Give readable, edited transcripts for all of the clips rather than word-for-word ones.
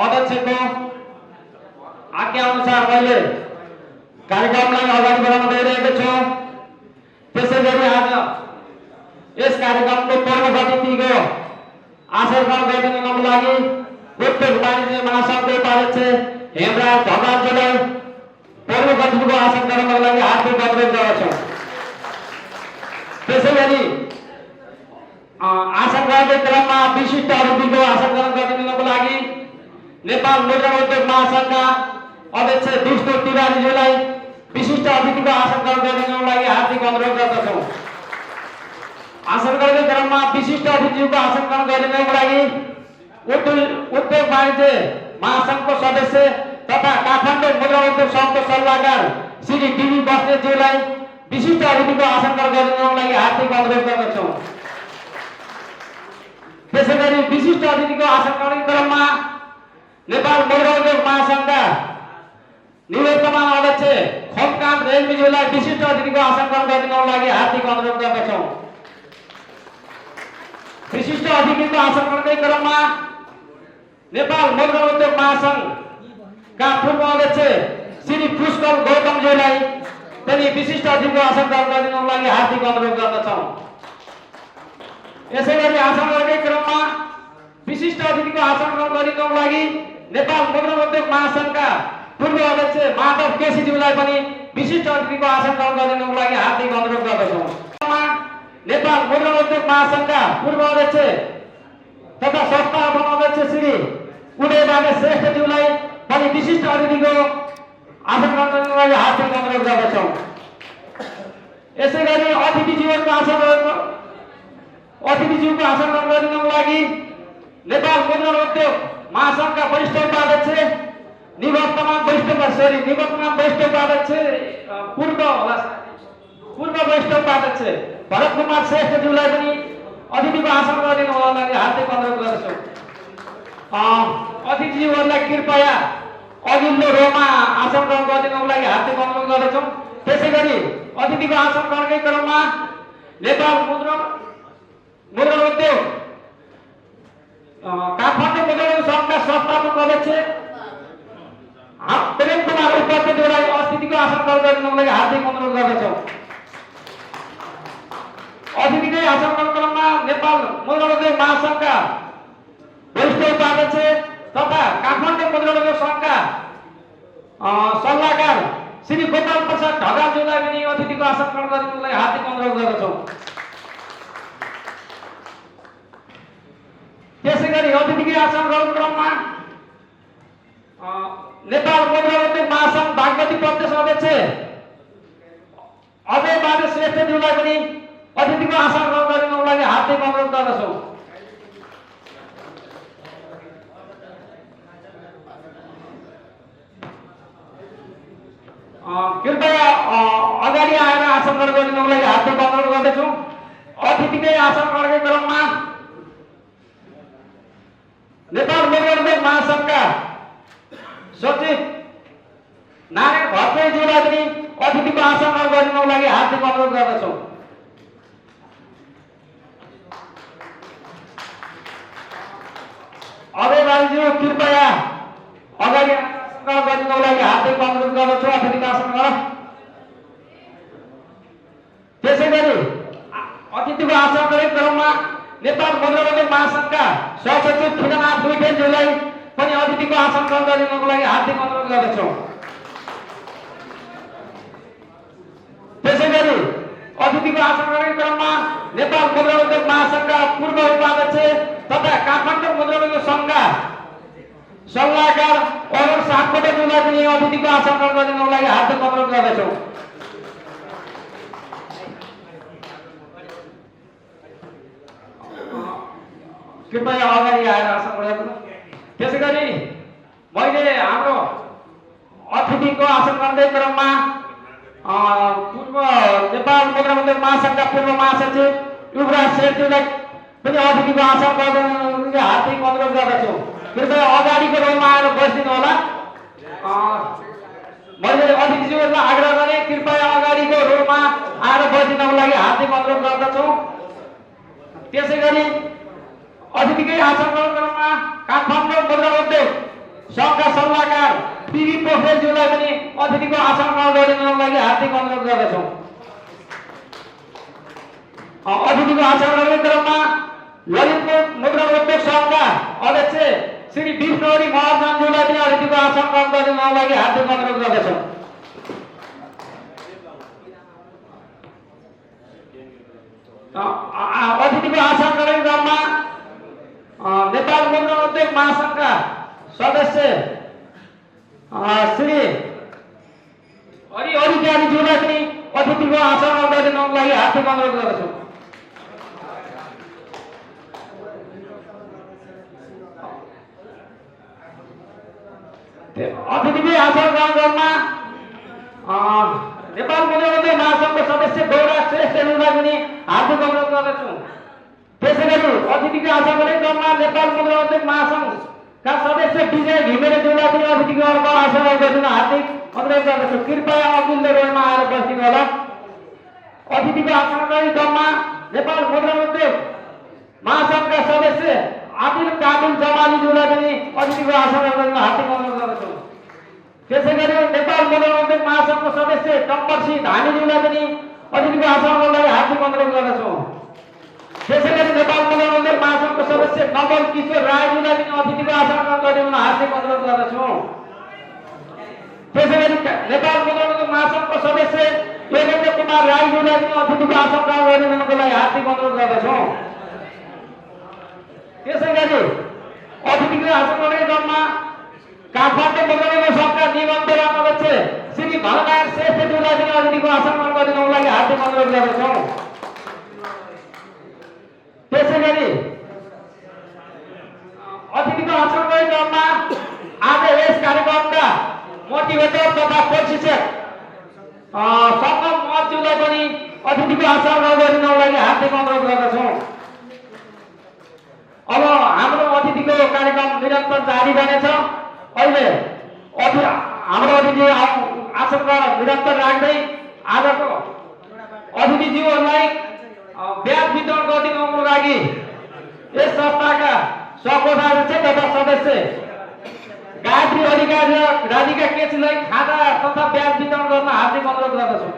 अध्यक्षको आज्ञा अनुसार मैले कार्यक्रमलाई अगाडि बढाउन गइरहेको छु। त्यसैगरी आज यस कार्यक्रमको प्रमुख अतिथिको आसन ग्रहण गरिदिनको लागि उत्तर वाणिज्य महासंघको उपाध्यक्ष हेमराज ढकालज्यूलाई प्रमुख अतिथिको आसन ग्रहणको लागि हार्दिक अनुरोध गर्दछु। त्यसैगरी आसन ग्रहणको क्रममा विशिष्ट अतिथिको आसन ग्रहण गरिदिनको लागि नेपाल मुद्रण उद्योग महासंघका अध्यक्ष विष्णु तिवारीज्यूलाई विशिष्ट अतिथिको आसन ग्रहण गरिदिनको लागि हार्दिक अनुरोध गर्दछु। आसन ग्रहणको क्रममा विशिष्ट अतिथिको आसन ग्रहण गरिदिनको लागि उद्योग वाणिज्य महासंघको सदस्य तथा काठमाडौँ मुद्रण उद्योग संघको सल्लाहकार श्री डीबी बस्नेतज्यूलाई विशिष्ट अतिथिको आसन ग्रहण गरिदिनको लागि हार्दिक अनुरोध गर्दछु। त्यसैगरी विशिष्ट अतिथिको आसन ग्रहण क्रममा नेपाल मुद्रण उद्योग महासंघका निवर्तमान अध्यक्ष खोमकान्त रेग्मीज्यूलाई विशिष्ट अतिथिको आसन ग्रहण गरिदिनको लागि हार्दिक अनुरोध गर्दछु। विशिष्ट अतिथिको आसन ग्रहणकै क्रममा नेपाल मुद्रण उद्योग महासंघका पूर्व अध्यक्ष श्री पुष्कर गौतमज्यूलाई पनि विशिष्ट अतिथिको आसन ग्रहण गरिदिनको लागि हार्दिक अनुरोध गर्दछौँ। यसैगरी आसन ग्रहणकै क्रममा विशिष्ट अतिथिको आसन ग्रहण गरिदिनको लागि नेपाल मुद्रण उद्योग महासंघका पूर्व अध्यक्ष माधव केसीज्यूलाई पनि विशिष्ट अतिथिको आसन ग्रहण गरिदिनको लागि हार्दिक अनुरोध गर्दछौँ। नेपाल मुद्रण उद्योग महासंघका पूर्व अध्यक्ष तथा संस्थापक अध्यक्ष श्री उदयबाबु श्रेष्ठज्यूलाई पनि विशिष्ट अतिथिको आसन ग्रहण गर्नको लागि हार्दिक अनुरोध गर्दछौँ। यसैगरी अतिथिज्यूको आसन ग्रहण गरिदिनको लागि नेपाल मुद्रण उद्योग महासंघका वरिष्ठ उपाध्यक्ष निवर्तमान वरिष्ठ उपाध्यक्ष पूर्व वरिष्ठ उपाध्यक्ष भरत कुमार श्रेष्ठज्यूलाई पनि अतिथिको आसन गरिदिनको लागि हार्दिक अनुरोध गर्दछु। अतिथिज्यूहरूलाई कृपया अघिल्लो रोमा आसन ग्रहण गरिदिनको लागि हार्दिक अनुरोध गर्दछौँ। त्यसैगरी अतिथिको आसन ग्रहणकै क्रममा नेपाल मुद्रण उद्योग काठमाडौँ मुद्रण संघका संस्थापक अध्यक्ष प्रेम कुमार उपाध्यायज्यूलाई अतिथिको आसन ग्रहण गरिदिनको लागि हार्दिक अनुरोध गर्दछौँ। अतिथिकै आसन ग्रहण क्रममा नेपाल मुद्रण उद्योग महासंघका वरिष्ठ उपाध्यक्ष तथा काठमाडौँ मुद्रण उद्योग संघका सल्लाहकार श्री गोपाल प्रसाद ढकालज्यूलाई पनि अतिथिको आसन ग्रहण गरिदिनको लागि हार्दिक अनुरोध गर्दछौँ। त्यसैगरी अतिथिकै आसन ग्रहण क्रममा नेपाल मुद्रण उद्योग महासंघ बागमती प्रदेश अध्यक्ष अजयबहादुर श्रेष्ठज्यूलाई पनि अतिथिको आसन ग्रहण गरिदिनको लागि हार्दिक अनुरोध गर्दछौँ। कृपया अगाडि आएर आसन ग्रहण गरिदिनको लागि हार्दिक अनुरोध गर्दछौँ। अतिथिकै आसन ग्रहणकै क्रममा नेपाल मुद्रण उद्योग महासंघका सचिव नारायण भट्टराईज्यूलाई पनि अतिथिको आसन ग्रहण गरिदिनको लागि हार्दिक अनुरोध गर्दछौँ। अजयबाबुज्यू कृपया अगाडि आसन ग्रहण गरिदिनको लागि हार्दिक अनुरोध गर्दछु। अतिथिको आसन ग्रहण त्यसैगरी अतिथिको आसन ग्रहण क्रममा नेपाल मुद्रण उद्योग महासंघका सहसचिव खिलनाथ लुइटेलज्यूलाई पनि अतिथिको आसन ग्रहण गरिदिनको लागि हार्दिक अनुरोध गर्दछौँ। त्यसैगरी अतिथिको आसन ग्रहण क्रममा नेपाल मुद्रण उद्योग महासंघका पूर्व उपाध्यक्ष तथा काठमाडौँ मुद्रण उद्योग संघका सल्लाहकार अरुण सापकोटाज्यूलाई पनि अतिथिको आसन ग्रहण गरिदिनको लागि हार्दिक अनुरोध गर्दछौँ। कृपया अगाडि आएर आसन ग्रहण गर्नु। त्यसैगरी मैले हाम्रो अतिथिको आसन ग्रहणकै क्रममा पूर्व नेपाल मुद्रण उद्योग महासंघका पूर्व महासचिव युवराज श्रेष्ठज्यूलाई पनि अतिथिको आसन ग्रहण हार्दिक अनुरोध गर्दछु। कृपया अगाडिको रोमा आएर बसिदिनु होला। मैले अतिथिज्यूहरूलाई आग्रह गरेँ कृपया अगाडिको रोमा आएर बसिदिनको लागि हार्दिक अनुरोध गर्दछु। त्यसैगरी अतिथिकै आसन ग्रहण क्रममा काठमाडौँ मुद्रण उद्योग सङ्घका सल्लाहकार पिबी पोखरेलज्यूलाई पनि अतिथिको आसन ग्रहण गरिदिनको लागि हार्दिक अनुरोध गर्दछौँ। अतिथिको आसन गर्ने क्रममा ललितपुर मुद्रण उद्योग सङ्घका अध्यक्ष श्री विष्णुहरि महर्जनज्यूलाई पनि अतिथिको आसन ग्रहण गरिदिनको लागि हार्दिक अनुरोध गर्दछौँ। अतिथिको आसन गर्ने क्रममा नेपाल मुद्रण उद्योग महासङ्घका सदस्य श्री हरि अधिकारीज्यूलाई पनि अतिथिको आसन ग्रहण गरिदिनको लागि हार्दिक अनुरोध गर्दछौँ। अतिथिको आसन ग्रहण गर्नमा नेपाल मुद्रण उद्योग महासङ्घको सदस्य गौरा श्रेष्ठज्यूलाई पनि हार्दिक अनुरोध गर्दछौँ। त्यसै गरी अतिथिको आसन गर्ने क्रममा नेपाल मुद्रण उद्योग महासङ्घका सदस्य विजय घिमिरेज्यूलाई पनि अतिथिको आसन गरिदिन हार्दिक अनुरोध गर्दछु। कृपया अघिल्लो रोडमा आएर बस्दिनु होला। अतिथिको आसन गर्ने क्रममा नेपाल मुद्रण उद्योग महासङ्घका सदस्य आदिल काबिल जमालीज्यूलाई पनि अतिथिको आसन गरिदिन हार्दिक अनुरोध गर्दछौँ। त्यसै गरी नेपाल मुद्रण उद्योग महासङ्घको सदस्य टम्बरसिंह धामीज्यूलाई पनि अतिथिको आसन गर्नलाई हार्दिक अनुरोध गर्दछौँ। त्यसै गरी नेपाल मुद्रण उद्योग महासङ्घको सदस्य नवल किशोर रायज्यूलाई पनि अतिथिको आसन ग्रहण गरिदिन हार्दिक अनुरोध गर्दछौँ। त्यसै गरी नेपाल मुद्रण उद्योग महासङ्घको सदस्य योगेन्द्र कुमार राईज्यूलाई पनि अतिथिको आसन ग्रहण गरिदिनको लागि हार्दिक अनुरोध गर्दछौँ। त्यसै गरी अतिथिको आसन गर्ने क्रममा काठमाडौँ मुद्रण उद्योग सङ्घका निबन्धक अध्यक्ष श्री घननारायण श्रेष्ठज्यूलाई पनि अतिथिको आसन ग्रहण गरिदिनको लागि हार्दिक अनुरोध गर्दछौँ। त्यसै गरी अतिथिको आसन गर्ने क्रममा आज यस कार्यक्रमका मोटिभेटर तथा प्रशिक्षक सङ्गम महतज्यूलाई पनि अतिथिको आसन ग्रहण गरिदिनको लागि हार्दिक अनुरोध गर्दछौँ। अब हाम्रो अतिथिको कार्यक्रम निरन्तर जारी रहनेछ। अहिले हाम्रो अतिथि आसन ग्रहण निरन्तर राख्दै आजको अतिथिज्यूहरूलाई ब्याज वितरण गरिदिनको लागि यस संस्थाका सहकोषाध्यक्ष तथा सदस्य गायत्री अधिकारी र राधिका केसीलाई खाजा तथा ब्याज वितरण गर्न हार्दिक अनुरोध गर्दछु।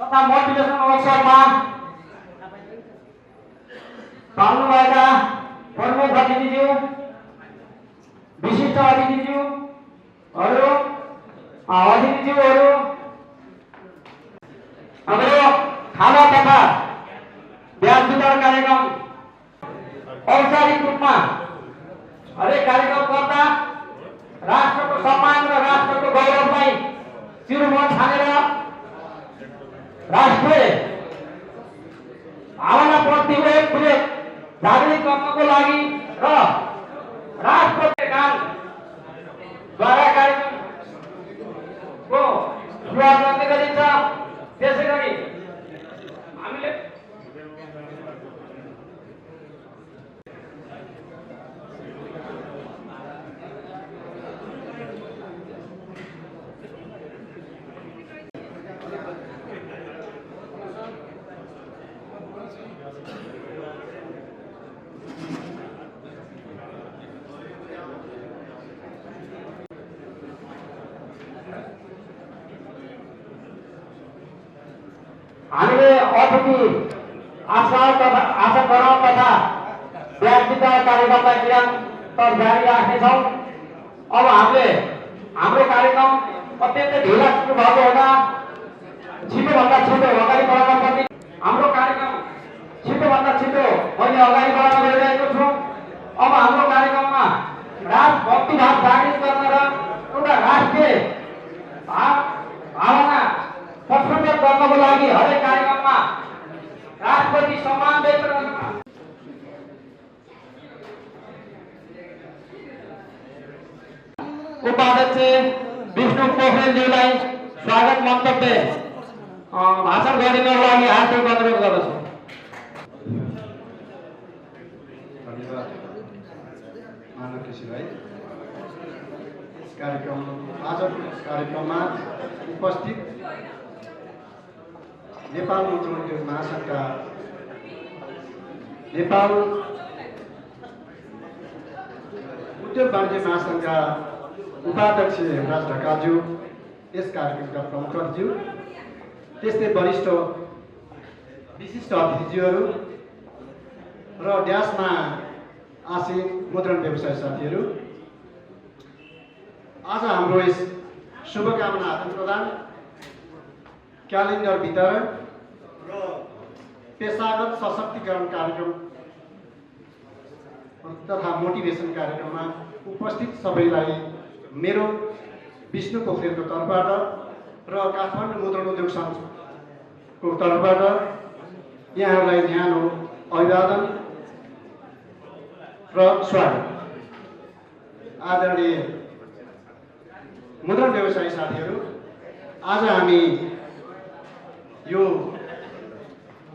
तथा मोटिभेसन अवसरमा पाल्नुभएका प्रमुख अतिथिज्यू विशिष्ट अतिथिज्यूहरू हाम्रो खाना तथा ब्याज वितरण कार्यक्रम औपचारिक रूपमा हरेक कार्यक्रम गर्दा राष्ट्रको सम्मान र राष्ट्रको गौरवलाई शिरोमणि ठानेर राष्ट्रिय भावनाप्रति पूरक जागृत गर्नको लागि र राष्ट्रको गानद्वारा कार्यक्रमको सुरुवात गर्ने गरिन्छ। त्यसै गरी हामीले अतिथि आसन ग्रहण तथा ब्याज वितरण कार्यक्रमलाई निरन्तर जारी राख्नेछौँ। अब हामीले हाम्रो कार्यक्रम अत्यन्तै ढिला सुरु भएको हुँदा छिटोभन्दा छिटो अगाडि बढाउन पर्ने हाम्रो कार्यक्रम छिटोभन्दा छिटो मैले अगाडि बढाउन गइरहेको छु। अब हाम्रो कार्यक्रममा राष्ट्रभक्ति भाव जागृत गर्न र एउटा राष्ट्रिय भावना प्रस्फुटित गर्नको लागि हरेक कार्यक्रममा राष्ट्रपति सम्मान व्यक्त गर्न उपाध्यक्ष विष्णु पोखरेलज्यूलाई स्वागत मन्तव्य भाषण गरिनको लागि हार्दिक अनुरोध गर्दछु। धन्यवाद मानव केसीलाई। आजको कार्यक्रममा उपस्थित नेपाल मुद्रण उद्योग महासङ्घका नेपाल उद्योग वाणिज्य महासङ्घका उपाध्यक्ष हेमराज ढकालज्यू, यस कार्यक्रमका प्रमुखज्यू, त्यस्तै वरिष्ठ विशिष्ट अतिथिज्यूहरू र ड्यासमा आसीन मुद्रण व्यवसाय साथीहरू, आज हाम्रो यस शुभकामना आदान प्रदान, क्यालेन्डर वितरण र पेसागत सशक्तिकरण कार्यक्रम तथा मोटिभेसन कार्यक्रममा उपस्थित सबैलाई मेरो विष्णु पोखरेलको तर्फबाट र काठमाडौँ मुद्रण उद्योग सङ्घको तर्फबाट यहाँहरूलाई न्यानो अभिवादन र स्वागत। आदरणीय मुद्रण व्यवसायी साथीहरू, आज हामी यो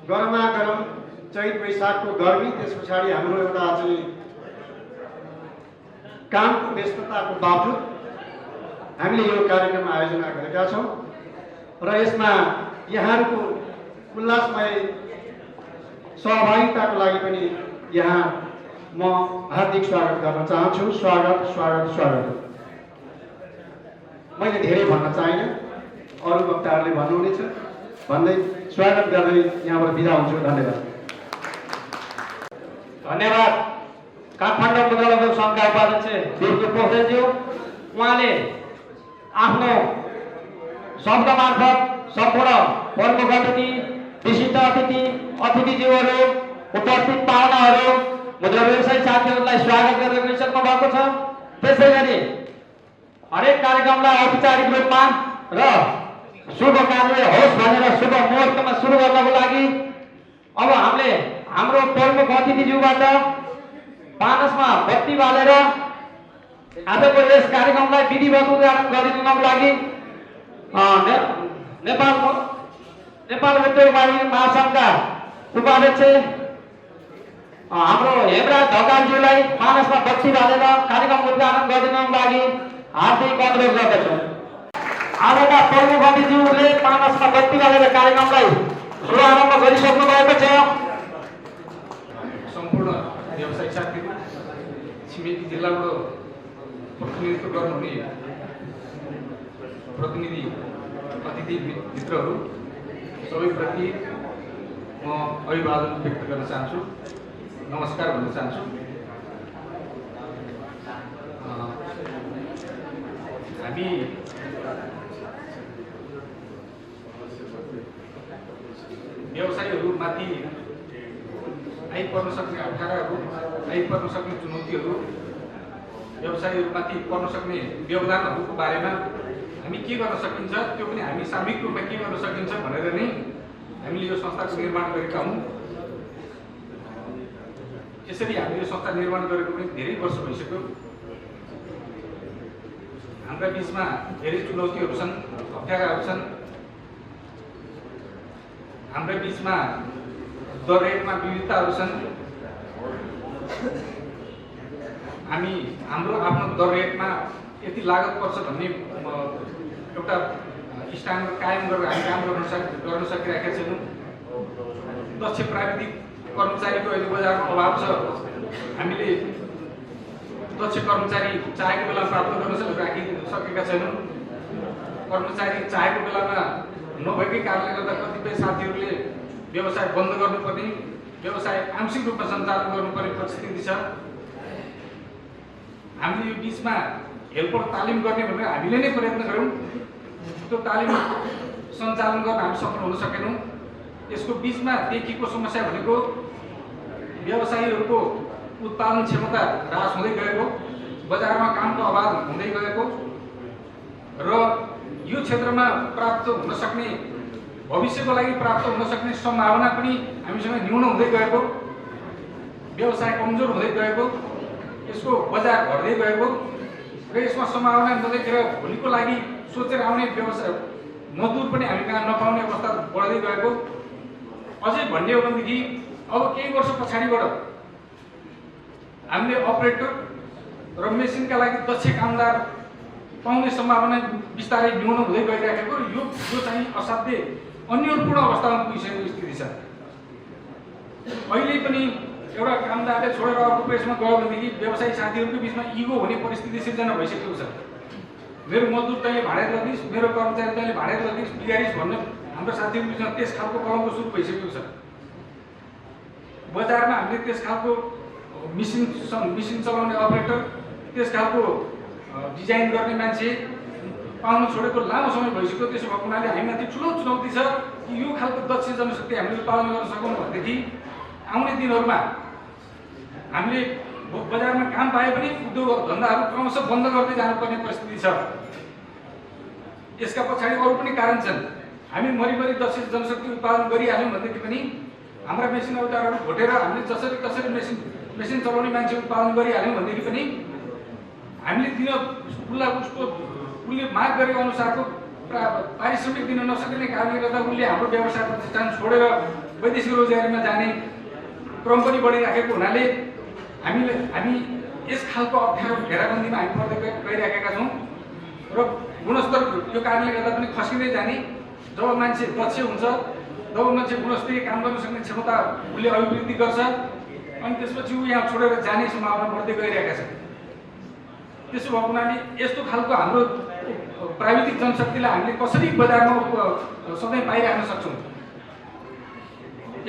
गरमागरम चैत वैशाखको गर्मी, त्यस पछाडि हाम्रो एउटा चाहिँ कामको व्यस्तताको बावजुद हामीले यो कार्यक्रम आयोजना गरेका छौँ र यसमा यहाँहरूको उल्लासमय सहभागिताको लागि पनि यहाँ म हार्दिक स्वागत गर्न चाहन्छु। स्वागत स्वागत स्वागत। मैले धेरै भन्न चाहिनँ, अरू वक्ताहरूले भन्नुहुनेछ भन्दै स्वागत गर्दै यहाँबाट बिदा हुन्छु। धन्यवाद। धन्यवाद। काठमाडौँ मुद्रण उद्योग सङ्घका उपाध्यक्ष विष्णु पोखरेलज्यू, उहाँले आफ्नो शब्द मार्फत सम्पूर्ण प्रमुख अतिथि, विशिष्ट अतिथिज्यूहरू, उपस्थित पाहुनाहरू, मुद्रण व्यवसायी साथीहरूलाई स्वागत गरेर गइसक्नु भएको छ। त्यसै गरी हरेक कार्यक्रमलाई औपचारिक रूपमा र शुभ कार्य होस् भनेर शुभ मुहुर्तमा सुरु गर्नको लागि अब हामीले हाम्रो प्रमुख अतिथिज्यूबाट पानसमा बत्ती बालेर आजको यस कार्यक्रमलाई विधिवत उद्घाटन गरिदिनको लागि नेपाल उद्योग वाणिज्य महासङ्घका उपाध्यक्ष हाम्रो हेमराज ढकालज्यूलाई पानसमा बत्ती बालेर कार्यक्रम उद्घाटन गरिदिनको लागि हार्दिक अनुरोध गर्दछु। आजका प्रमुख अतिथिज्यूले पानसमा बत्ती बालेर कार्यक्रमलाई शुभारम्भ गरिसक्नु भएको छ। सम्पूर्ण व्यवसायी साथीहरू, छिमेकी जिल्लाबाट प्रतिनिधित्व गर्नुहुने प्रतिनिधि अतिथि मित्रहरू सबैप्रति म अभिवादन व्यक्त गर्न चाहन्छु, नमस्कार भन्न चाहन्छु। हामी व्यवसायीहरूमाथि आइपर्न सक्ने अप्ठ्याराहरू, आइपर्न सक्ने चुनौतीहरू, व्यवसायीहरूमाथि पर्न सक्ने व्यवधानहरूको बारेमा हामी के गर्न सकिन्छ, त्यो पनि हामी सामूहिक रूपमा के गर्न सकिन्छ भनेर नै हामीले यो संस्थाको निर्माण गरेका हौँ। यसरी हामीले यो संस्था निर्माण गरेको पनि धेरै वर्ष भइसक्यो। हाम्रा बिचमा धेरै चुनौतीहरू छन्, अप्ठ्याराहरू छन्। हाम्रा बिचमा दर रेटमा विविधताहरू छन्। हामी हाम्रो आफ्नो दर रेटमा यति लागत पर्छ भन्ने एउटा स्ट्यान्डर्ड कायम गरेर हामी काम गर्न सकिरहेका छैनौँ। दक्ष प्राविधिक कर्मचारीको अहिले बजारमा अभाव छ। हामीले दक्ष कर्मचारी चाहेको बेलामा प्राप्त गर्न राखिसकेका छैनौँ। कर्मचारी चाहेको बेलामा नभएकै कारणले गर्दा कतिपय साथीहरूले व्यवसाय बन्द गर्नुपर्ने, व्यवसाय आंशिक रूपमा सञ्चालन गर्नुपर्ने परिस्थिति छ। हामीले यो बिचमा हेल्पर तालिम गर्ने भनेर हामीले नै प्रयत्न गऱ्यौँ, त्यो तालिम सञ्चालन गर्न हामी सफल हुन सकेनौँ। यसको बिचमा देखिएको समस्या भनेको व्यवसायीहरूको उत्पादन क्षमता ह्रास हुँदै गएको, बजारमा कामको अभाव हुँदै गएको र यो क्षेत्रमा प्राप्त हुन सक्ने, भविष्यको लागि प्राप्त हुन सक्ने सम्भावना पनि हामीसँग न्यून हुँदै गएको, व्यवसाय कमजोर हुँदै गएको, यसको बजार घट्दै गएको र यसमा सम्भावना नदेखेर भोलिको लागि सोचेर आउने व्यवसाय मजदुर पनि हामी कहाँ नपाउने अवस्था बढ्दै गएको। अझै भन्ने हो भनेदेखि अब केही वर्ष पछाडिबाट हामीले अपरेटर र मेसिनका लागि दक्ष कामदार पाउने सम्भावना बिस्तारै न्यून हुँदै गइरहेको र यो चाहिँ असाध्य अन्योलपूर्ण अवस्थामा पुगिसकेको स्थिति छ। अहिले पनि एउटा कामदारले छोडेर अर्को प्रेसमा गयो भनेदेखि व्यवसायी साथीहरूको बिचमा इगो हुने परिस्थिति सिर्जना भइसकेको छ। मेरो मजदुर तैँले भाडेर लगिस्, मेरो कर्मचारी तैँले भाडेर लगिस्, बिगारिस् भन्ने हाम्रो साथीहरूको बिचमा त्यस खालको कलमको सुरु भइसकेको छ। बजारमा हामीले त्यस खालको मिसिन चलाउने अपरेटर, त्यस खालको डिजाइन गर्ने मान्छे पाउन छोडेको लामो समय भइसक्यो। त्यसो भएको हुनाले हामीमाथि ठुलो चुनौती छ कि यो खालको दक्ष जनशक्ति हामीले उत्पादन गर्न सकौँ भनेदेखि आउने दिनहरूमा हामीले बजारमा काम पाए पनि उद्योग धन्दाहरू क्रमशः बन्द गर्दै जानुपर्ने परिस्थिति छ। यसका पछाडि अरू पनि कारण छन्। हामी मरिमरि दक्ष जनशक्ति उत्पादन गरिहाल्यौँ भनेदेखि पनि हाम्रा मेसिन औजारहरू घोटेर हामीले जसरी तसरी मेसिन चलाउने मान्छे उत्पादन गरिहाल्यौँ भनेदेखि पनि हामीले दिन उसले माग गरेको अनुसारको पारिश्रमिक दिन नसकिने कारणले गर्दा उसले हाम्रो व्यवसाय प्रतिष्ठान छोडेर वैदेशिक रोजगारीमा जाने क्रम पनि बढिराखेको हुनाले हामी यस खालको अप्ठ्यारो घेराबन्दीमा हामी पर्दै गइराखेका छौँ र गुणस्तर यो कारणले गर्दा पनि खसिँदै जाने। जब मान्छे दक्ष हुन्छ, जब मान्छे गुणस्तरीय काम गर्न सक्ने क्षमता उसले अभिवृद्धि गर्छ अनि त्यसपछि ऊ यहाँ छोडेर जाने सम्भावना बढ्दै गइरहेका छन्। त्यसो भएको हुनाले यस्तो खालको हाम्रो प्राविधिक जनशक्तिलाई हामीले कसरी बजारमा सधैँ पाइराख्न सक्छौँ,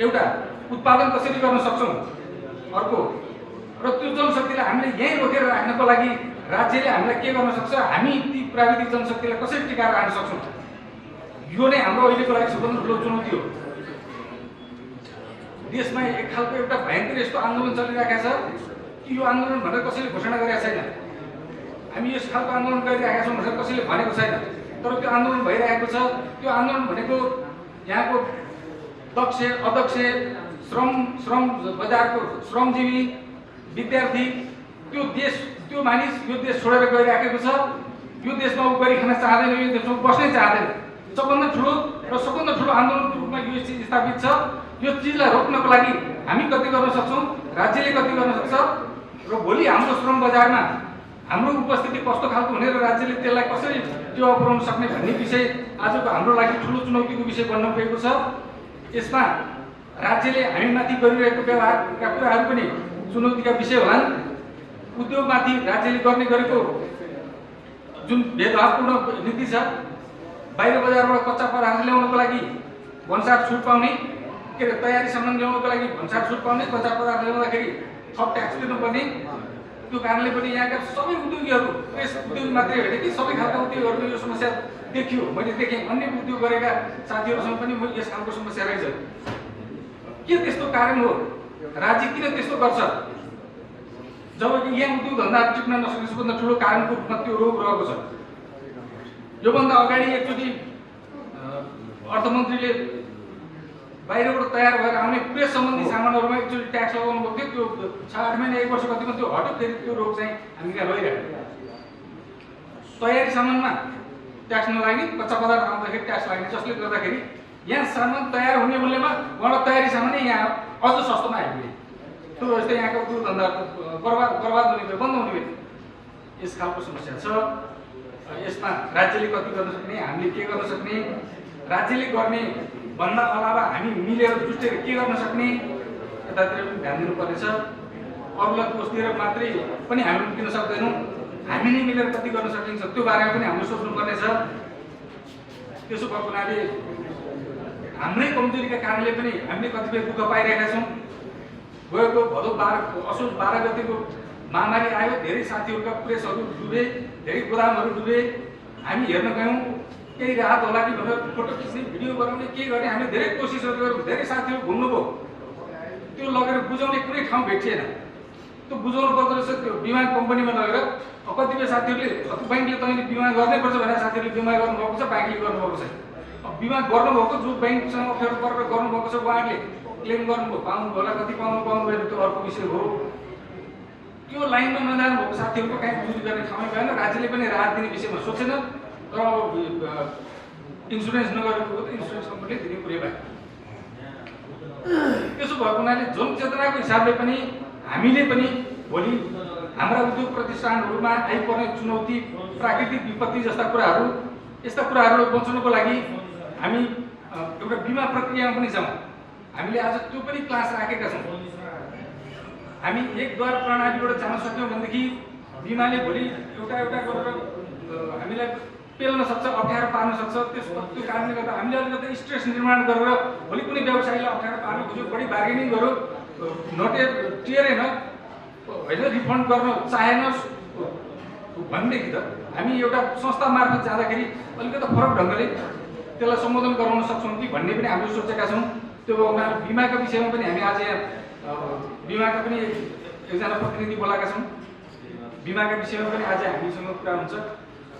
एउटा उत्पादन कसरी गर्न सक्छौँ, अर्को र त्यो जनशक्तिलाई हामीले यहीँ रोकेर राख्नको लागि राज्यले हामीलाई के गर्न सक्छ, हामी ती प्राविधिक जनशक्तिलाई कसरी टिकाएर राख्न सक्छौँ, यो नै हाम्रो अहिलेको लागि सबभन्दा ठुलो चुनौती हो। देशमा एक खालको एउटा भयङ्कर यस्तो आन्दोलन चलिरहेको छ कि यो आन्दोलन भनेर कसैले घोषणा गरेका छैन। हामी यस खालको आन्दोलन गरिरहेका छौँ भनेर कसैले भनेको छैन, तर त्यो आन्दोलन भइरहेको छ। त्यो आन्दोलन भनेको यहाँको दक्ष अदक्ष श्रम बजारको श्रमजीवी विद्यार्थी त्यो मानिस यो देश छोडेर गइराखेको छ। यो देशमा ऊ गरी खान चाहँदैन, यो देशमा बस्नै चाहँदैन। सबभन्दा ठुलो आन्दोलनको रूपमा यो चिज स्थापित छ। यो चिजलाई रोक्नको लागि हामी कति गर्न सक्छौँ, राज्यले कति गर्न सक्छ र भोलि हाम्रो श्रम बजारमा हाम्रो उपस्थिति कस्तो खालको हुने र राज्यले त्यसलाई कसरी त्यो अपनाउन सक्ने भन्ने विषय आजको हाम्रो लागि ठुलो चुनौतीको विषय बन्न गएको छ। यसमा राज्यले हामीमाथि गरिरहेको व्यवहारका कुराहरू पनि चुनौतीका विषय होलान्। उद्योगमाथि राज्यले गर्ने गरेको जुन भेदभावपूर्ण नीति छ, बाहिर बजारबाट कच्चा पदार्थ ल्याउनको लागि भन्सार छुट पाउने, के अरे तयारी सामान ल्याउनको लागि भन्सार छुट पाउने, कच्चा पदार्थ ल्याउँदाखेरि थप ट्याक्स तिर्नुपर्ने, त्यो कारणले पनि यहाँका सबै उद्योगीहरू, प्रेस उद्योग मात्रै होइन कि सबै खालका उद्योगहरूको यो समस्या देखियो। मैले देखेँ अन्य उद्योग गरेका साथीहरूसँग पनि यस खालको समस्या रहेछ। के त्यस्तो कारण हो? राज्य किन त्यस्तो गर्छ? जबकि यहाँ उद्योग धन्दा टिप्न नसक्ने सबभन्दा ठुलो कारणको रूपमा त्यो रोग रहेको छ। योभन्दा अगाडि एकचोटि अर्थमन्त्रीले बाहिरबाट तयार भएर आउने प्रेस सम्बन्धी सामानहरूमा एकचोटि ट्याक्स लगाउनु भएको थियो। त्यो 6-8 महिना 1 वर्ष कतिमा त्यो हट्यो, फेरि त्यो रोग चाहिँ हामी कहाँ गइरहेको। तयारी सामानमा ट्याक्स नलाग्ने, कच्चा पदार्थ आउँदाखेरि ट्याक्स लाग्ने, जसले गर्दाखेरि यहाँ सामान तयार हुने मूल्यमा उहाँलाई तयारी सामानै यहाँ अझ सस्तोमा आइपुग्यो। त्यो जस्तै यहाँको उद्योग धन्दा बर्बाद हुने भयो, बन्द हुने भयो। यस खालको समस्या छ। यसमा राज्यले कति गर्न सक्ने, हामीले के गर्न सक्ने, राज्यले गर्ने भन्दा अलावा हामी मिलेर जुटेर के गर्न सक्ने, यतातिर पनि ध्यान दिनुपर्नेछ। अरूलाई दोष दिएर मात्रै पनि हामी दिन सक्दैनौँ। हामी नै मिलेर कति गर्न सकिन्छ त्यो बारेमा पनि हामीले सोच्नुपर्नेछ। त्यसो भएको हुनाले हाम्रै कमजोरीका कारणले पनि हामीले कतिपय दुःख पाइरहेका छौँ। गएको भदौ 12 गतिको महामारी आयो, धेरै साथीहरूका प्रेसहरू डुबे, धेरै गोदामहरू डुबे। हामी हेर्न गयौँ, केही राहत होला कि भनेर फोटो खिच्ने, भिडियो बनाउने, के गर्ने हामीले धेरै कोसिसहरू गऱ्यौँ। धेरै साथीहरू घुम्नुभयो, त्यो लगेर बुझाउने कुनै ठाउँ भेटिएन। त्यो बुझाउनु पर्दो रहेछ त्यो बिमा कम्पनीमा लगेर। कतिपय साथीहरूले ब्याङ्कले तैँले बिमा गर्नैपर्छ भनेर साथीहरूले बिमा गर्नुभएको छ, ब्याङ्कले गर्नुभएको छ। बिमा गर्नुभएको जो ब्याङ्कसँग अप्ठ्यारो परेर गर्नुभएको छ उहाँहरूले क्लेम गर्नुभयो, पाउनु होला, कति पाउनु भएन त्यो अर्को विषय हो। त्यो लाइनमा नजानुभएको साथीहरूको कहीँ बुझी गर्ने ठाउँै भएन। राज्यले पनि राहत दिने विषयमा सोचेन। तर इन्सुरेन्स नगरेको हो त इन्सुरेन्स कम्पनीले दिने कुरै भयो। त्यसो भएको हुनाले जनचेतनाको हिसाबले पनि हामीले पनि भोलि हाम्रा उद्योग प्रतिष्ठानहरूमा आइपर्ने चुनौती, प्राकृतिक विपत्ति जस्ता कुराहरू, यस्ता कुराहरू बचाउनको लागि हामी एउटा बिमा प्रक्रियामा पनि जाउँ। हामीले आज त्यो पनि क्लास राखेका छौँ। हामी एकद्वार प्रणालीबाट जान सक्यौँ भनेदेखि बिमाले भोलि एउटा गरेर हामीलाई पेल्न सक्छ, अप्ठ्यारो पार्न सक्छ। त्यो कारणले गर्दा हामीले अलिकति स्ट्रेस निर्माण गरेर भोलि कुनै व्यवसायीलाई अप्ठ्यारो पार्न खोज्यो, बढी बार्गेनिङ गऱ्यो, टिएरेन होइन, रिफन्ड गर्न चाहेन भनेदेखि त हामी एउटा संस्था मार्फत जाँदाखेरि अलिकति फरक ढङ्गले त्यसलाई सम्बोधन गराउन सक्छौँ कि भन्ने पनि हामीले सोचेका छौँ। त्यो बिमाको विषयमा पनि हामी आज यहाँ बिमाका पनि एकजना प्रतिनिधि बोलाएका छौँ। बिमाका विषयमा पनि आज हामीसँग कुरा हुन्छ।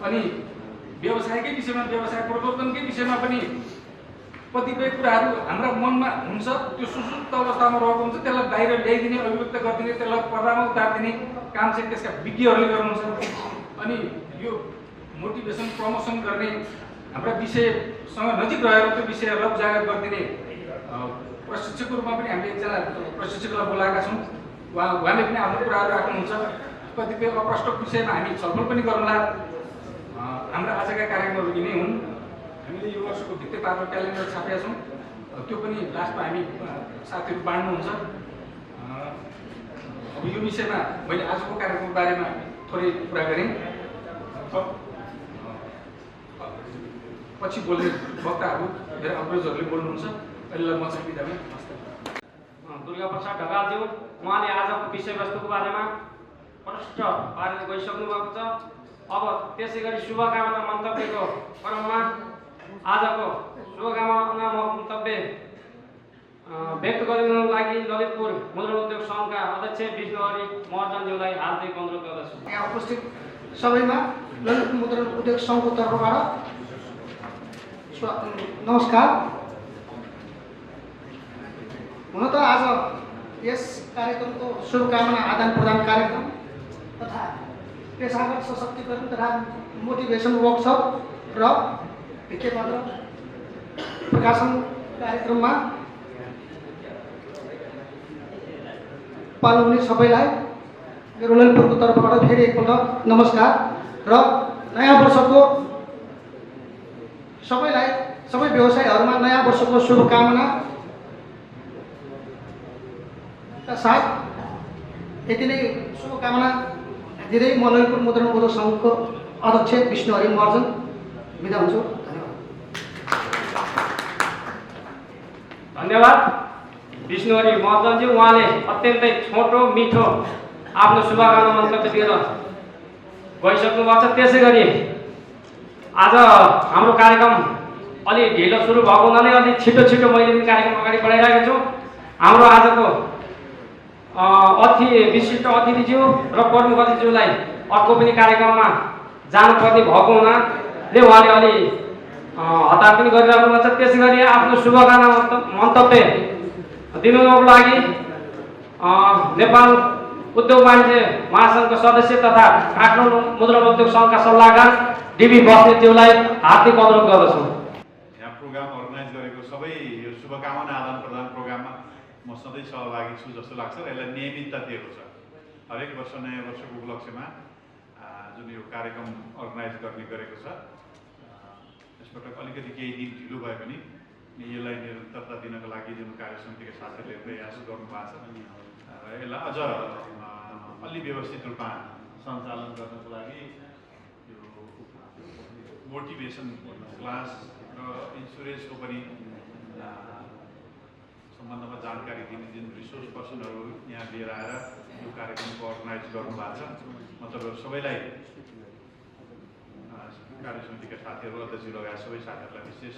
अनि व्यवसायकै विषयमा, व्यवसाय प्रवर्तनकै विषयमा पनि कतिपय कुराहरू हाम्रा मनमा हुन्छ, त्यो सुसुप्त अवस्थामा रहेको हुन्छ, त्यसलाई बाहिर ल्याइदिने, अभिव्यक्त गरिदिने, त्यसलाई पर्दामा उतारिदिने काम चाहिँ त्यसका विज्ञहरूले गर्नुहुन्छ। अनि यो मोटिभेसन प्रमोसन गर्ने, हाम्रा विषयसँग नजिक रहेर त्यो विषयहरूलाई उजागर गरिदिने प्रशिक्षकको रूपमा पनि हामीले एकजना प्रशिक्षकलाई बोलाएका छौँ। उहाँले पनि आफ्नो कुराहरू राख्नुहुन्छ। कतिपय अप्रष्ट विषयमा हामी छलफल पनि गरौँला। हाम्रा आजका कार्यक्रमहरू यिनै हुन्। हामीले यो वर्षको भित्तेपात्र क्यालेन्डर छापेका छौँ, त्यो पनि लास्टमा हामी साथीहरू बाँड्नुहुन्छ। अब यो विषयमा मैले आजको कार्यक्रमको बारेमा थोरै कुरा गरेँ। पछि बोल्ने वक्ताहरू, धेरै अग्रजहरूले बोल्नुहुन्छ। अहिलेलाई म चाहिँ बिदा हुँ। दुर्गा प्रसाद ढकालज्यू, उहाँले आजको विषयवस्तुको बारेमा प्रष्ट पारेर गइसक्नु भएको छ। अब त्यसै गरी शुभकामना मन्तव्यको क्रममा आजको शुभकामना मन्तव्य व्यक्त गर्नको लागि ललितपुर मुद्रण उद्योग सङ्घका अध्यक्ष विष्णुहरि महर्जनज्यूलाई हार्दिक अनुरोध गर्दछु। यहाँ उपस्थित सबैमा ललितपुर मुद्रण उद्योग सङ्घको तर्फबाट नमस्कार। हुन त आज यस कार्यक्रमको शुभकामना आदान प्रदान कार्यक्रम तथा पेसागत सशक्तिकरण तथा मोटिभेसन वर्कसप र भित्तेपात्र प्रकाशन कार्यक्रममा पाल्नुहुने सबैलाई मेरो ललितपुरको तर्फबाट फेरि एकपल्ट नमस्कार र नयाँ वर्षको सबैलाई, सबै व्यवसायीहरूमा नयाँ वर्षको शुभकामना साथ यति नै शुभकामना दिँदै म ललितपुर मुद्रण उद्योग सङ्घको अध्यक्ष विष्णुहरि महर्जन बिदा हुन्छु। धन्यवाद विष्णुहरि महर्जनज्यू। उहाँले अत्यन्तै छोटो मिठो आफ्नो शुभकामना मन्तव्य दिएर गइसक्नु भएको छ। त्यसै गरी आज हाम्रो कार्यक्रम अलि ढिलो सुरु भएको हुनाले अलि छिटो मैले पनि कार्यक्रम अगाडि बढाइरहेको छु। हाम्रो आजको विशिष्ट अतिथिज्यू र प्रमुख अतिथिज्यूलाई अर्को पनि कार्यक्रममा जानुपर्ने भएको हुनाले उहाँले अलि हतार पनि गरिरहेको हुन्छ। त्यसै गरी आफ्नो शुभकामना मन्तव्य दिनुको लागि नेपाल उद्योग वाणिज्य महासङ्घको सदस्य तथा काठमाडौँ मुद्रण उद्योग सङ्घका सल्लाहकार डिबी बस्नेतज्यूलाई हार्दिक अनुरोध गर्दछु। यहाँ प्रोग्राम अर्गनाइज गरेको सबै यो शुभकामना आदान प्रदान प्रोग्राममा म सधैँ सहभागी छु जस्तो लाग्छ र यसलाई नियमितता दिएको छ। हरेक वर्ष नयाँ वर्षको उपलक्ष्यमा जुन यो कार्यक्रम अर्गनाइज गर्ने गरेको छ, यसपटक अलिकति केही दिन ढिलो भए पनि यसलाई निरन्तरता दिनको लागि जुन कार्यसमितिका साथीहरूले प्रयास गर्नुभएको छ, यसलाई अझ अलि व्यवस्थित रूपमा सञ्चालन गर्नको लागि यो मोटिभेसन क्लास र इन्सुरेन्सको पनि सम्बन्धमा जानकारी दिने जुन रिसोर्स पर्सनहरू यहाँ लिएर आएर यो कार्यक्रमको अर्गनाइज गर्नुभएको छ। म तपाईँहरू सबैलाई, कार्यसमितिका साथीहरू, अध्यक्ष लगायत सबै साथीहरूलाई विशेष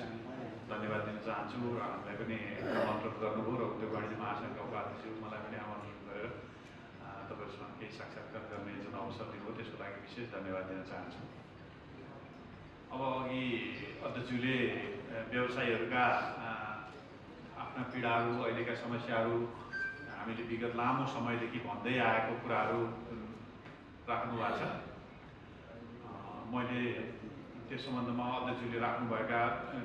धन्यवाद दिन चाहन्छु। हामीलाई पनि आमन्त्रण गर्नुभयो र उद्योग वाणिज्य महासङ्घका उपाध्यक्ष मलाई पनि आमन्त्रण गरेर तपाईँहरूसँग केही साक्षात्कार गर्ने जुन अवसर दिनुभयो त्यसको लागि विशेष धन्यवाद दिन चाहन्छु। अब अघि अध्यक्षज्यूले व्यवसायीहरूका आफ्ना पीडाहरू, अहिलेका समस्याहरू, हामीले विगत लामो समयदेखि भन्दै आएको कुराहरू राख्नु भएको छ। मैले त्यस सम्बन्धमा अध्यक्षज्यूले राख्नुभएका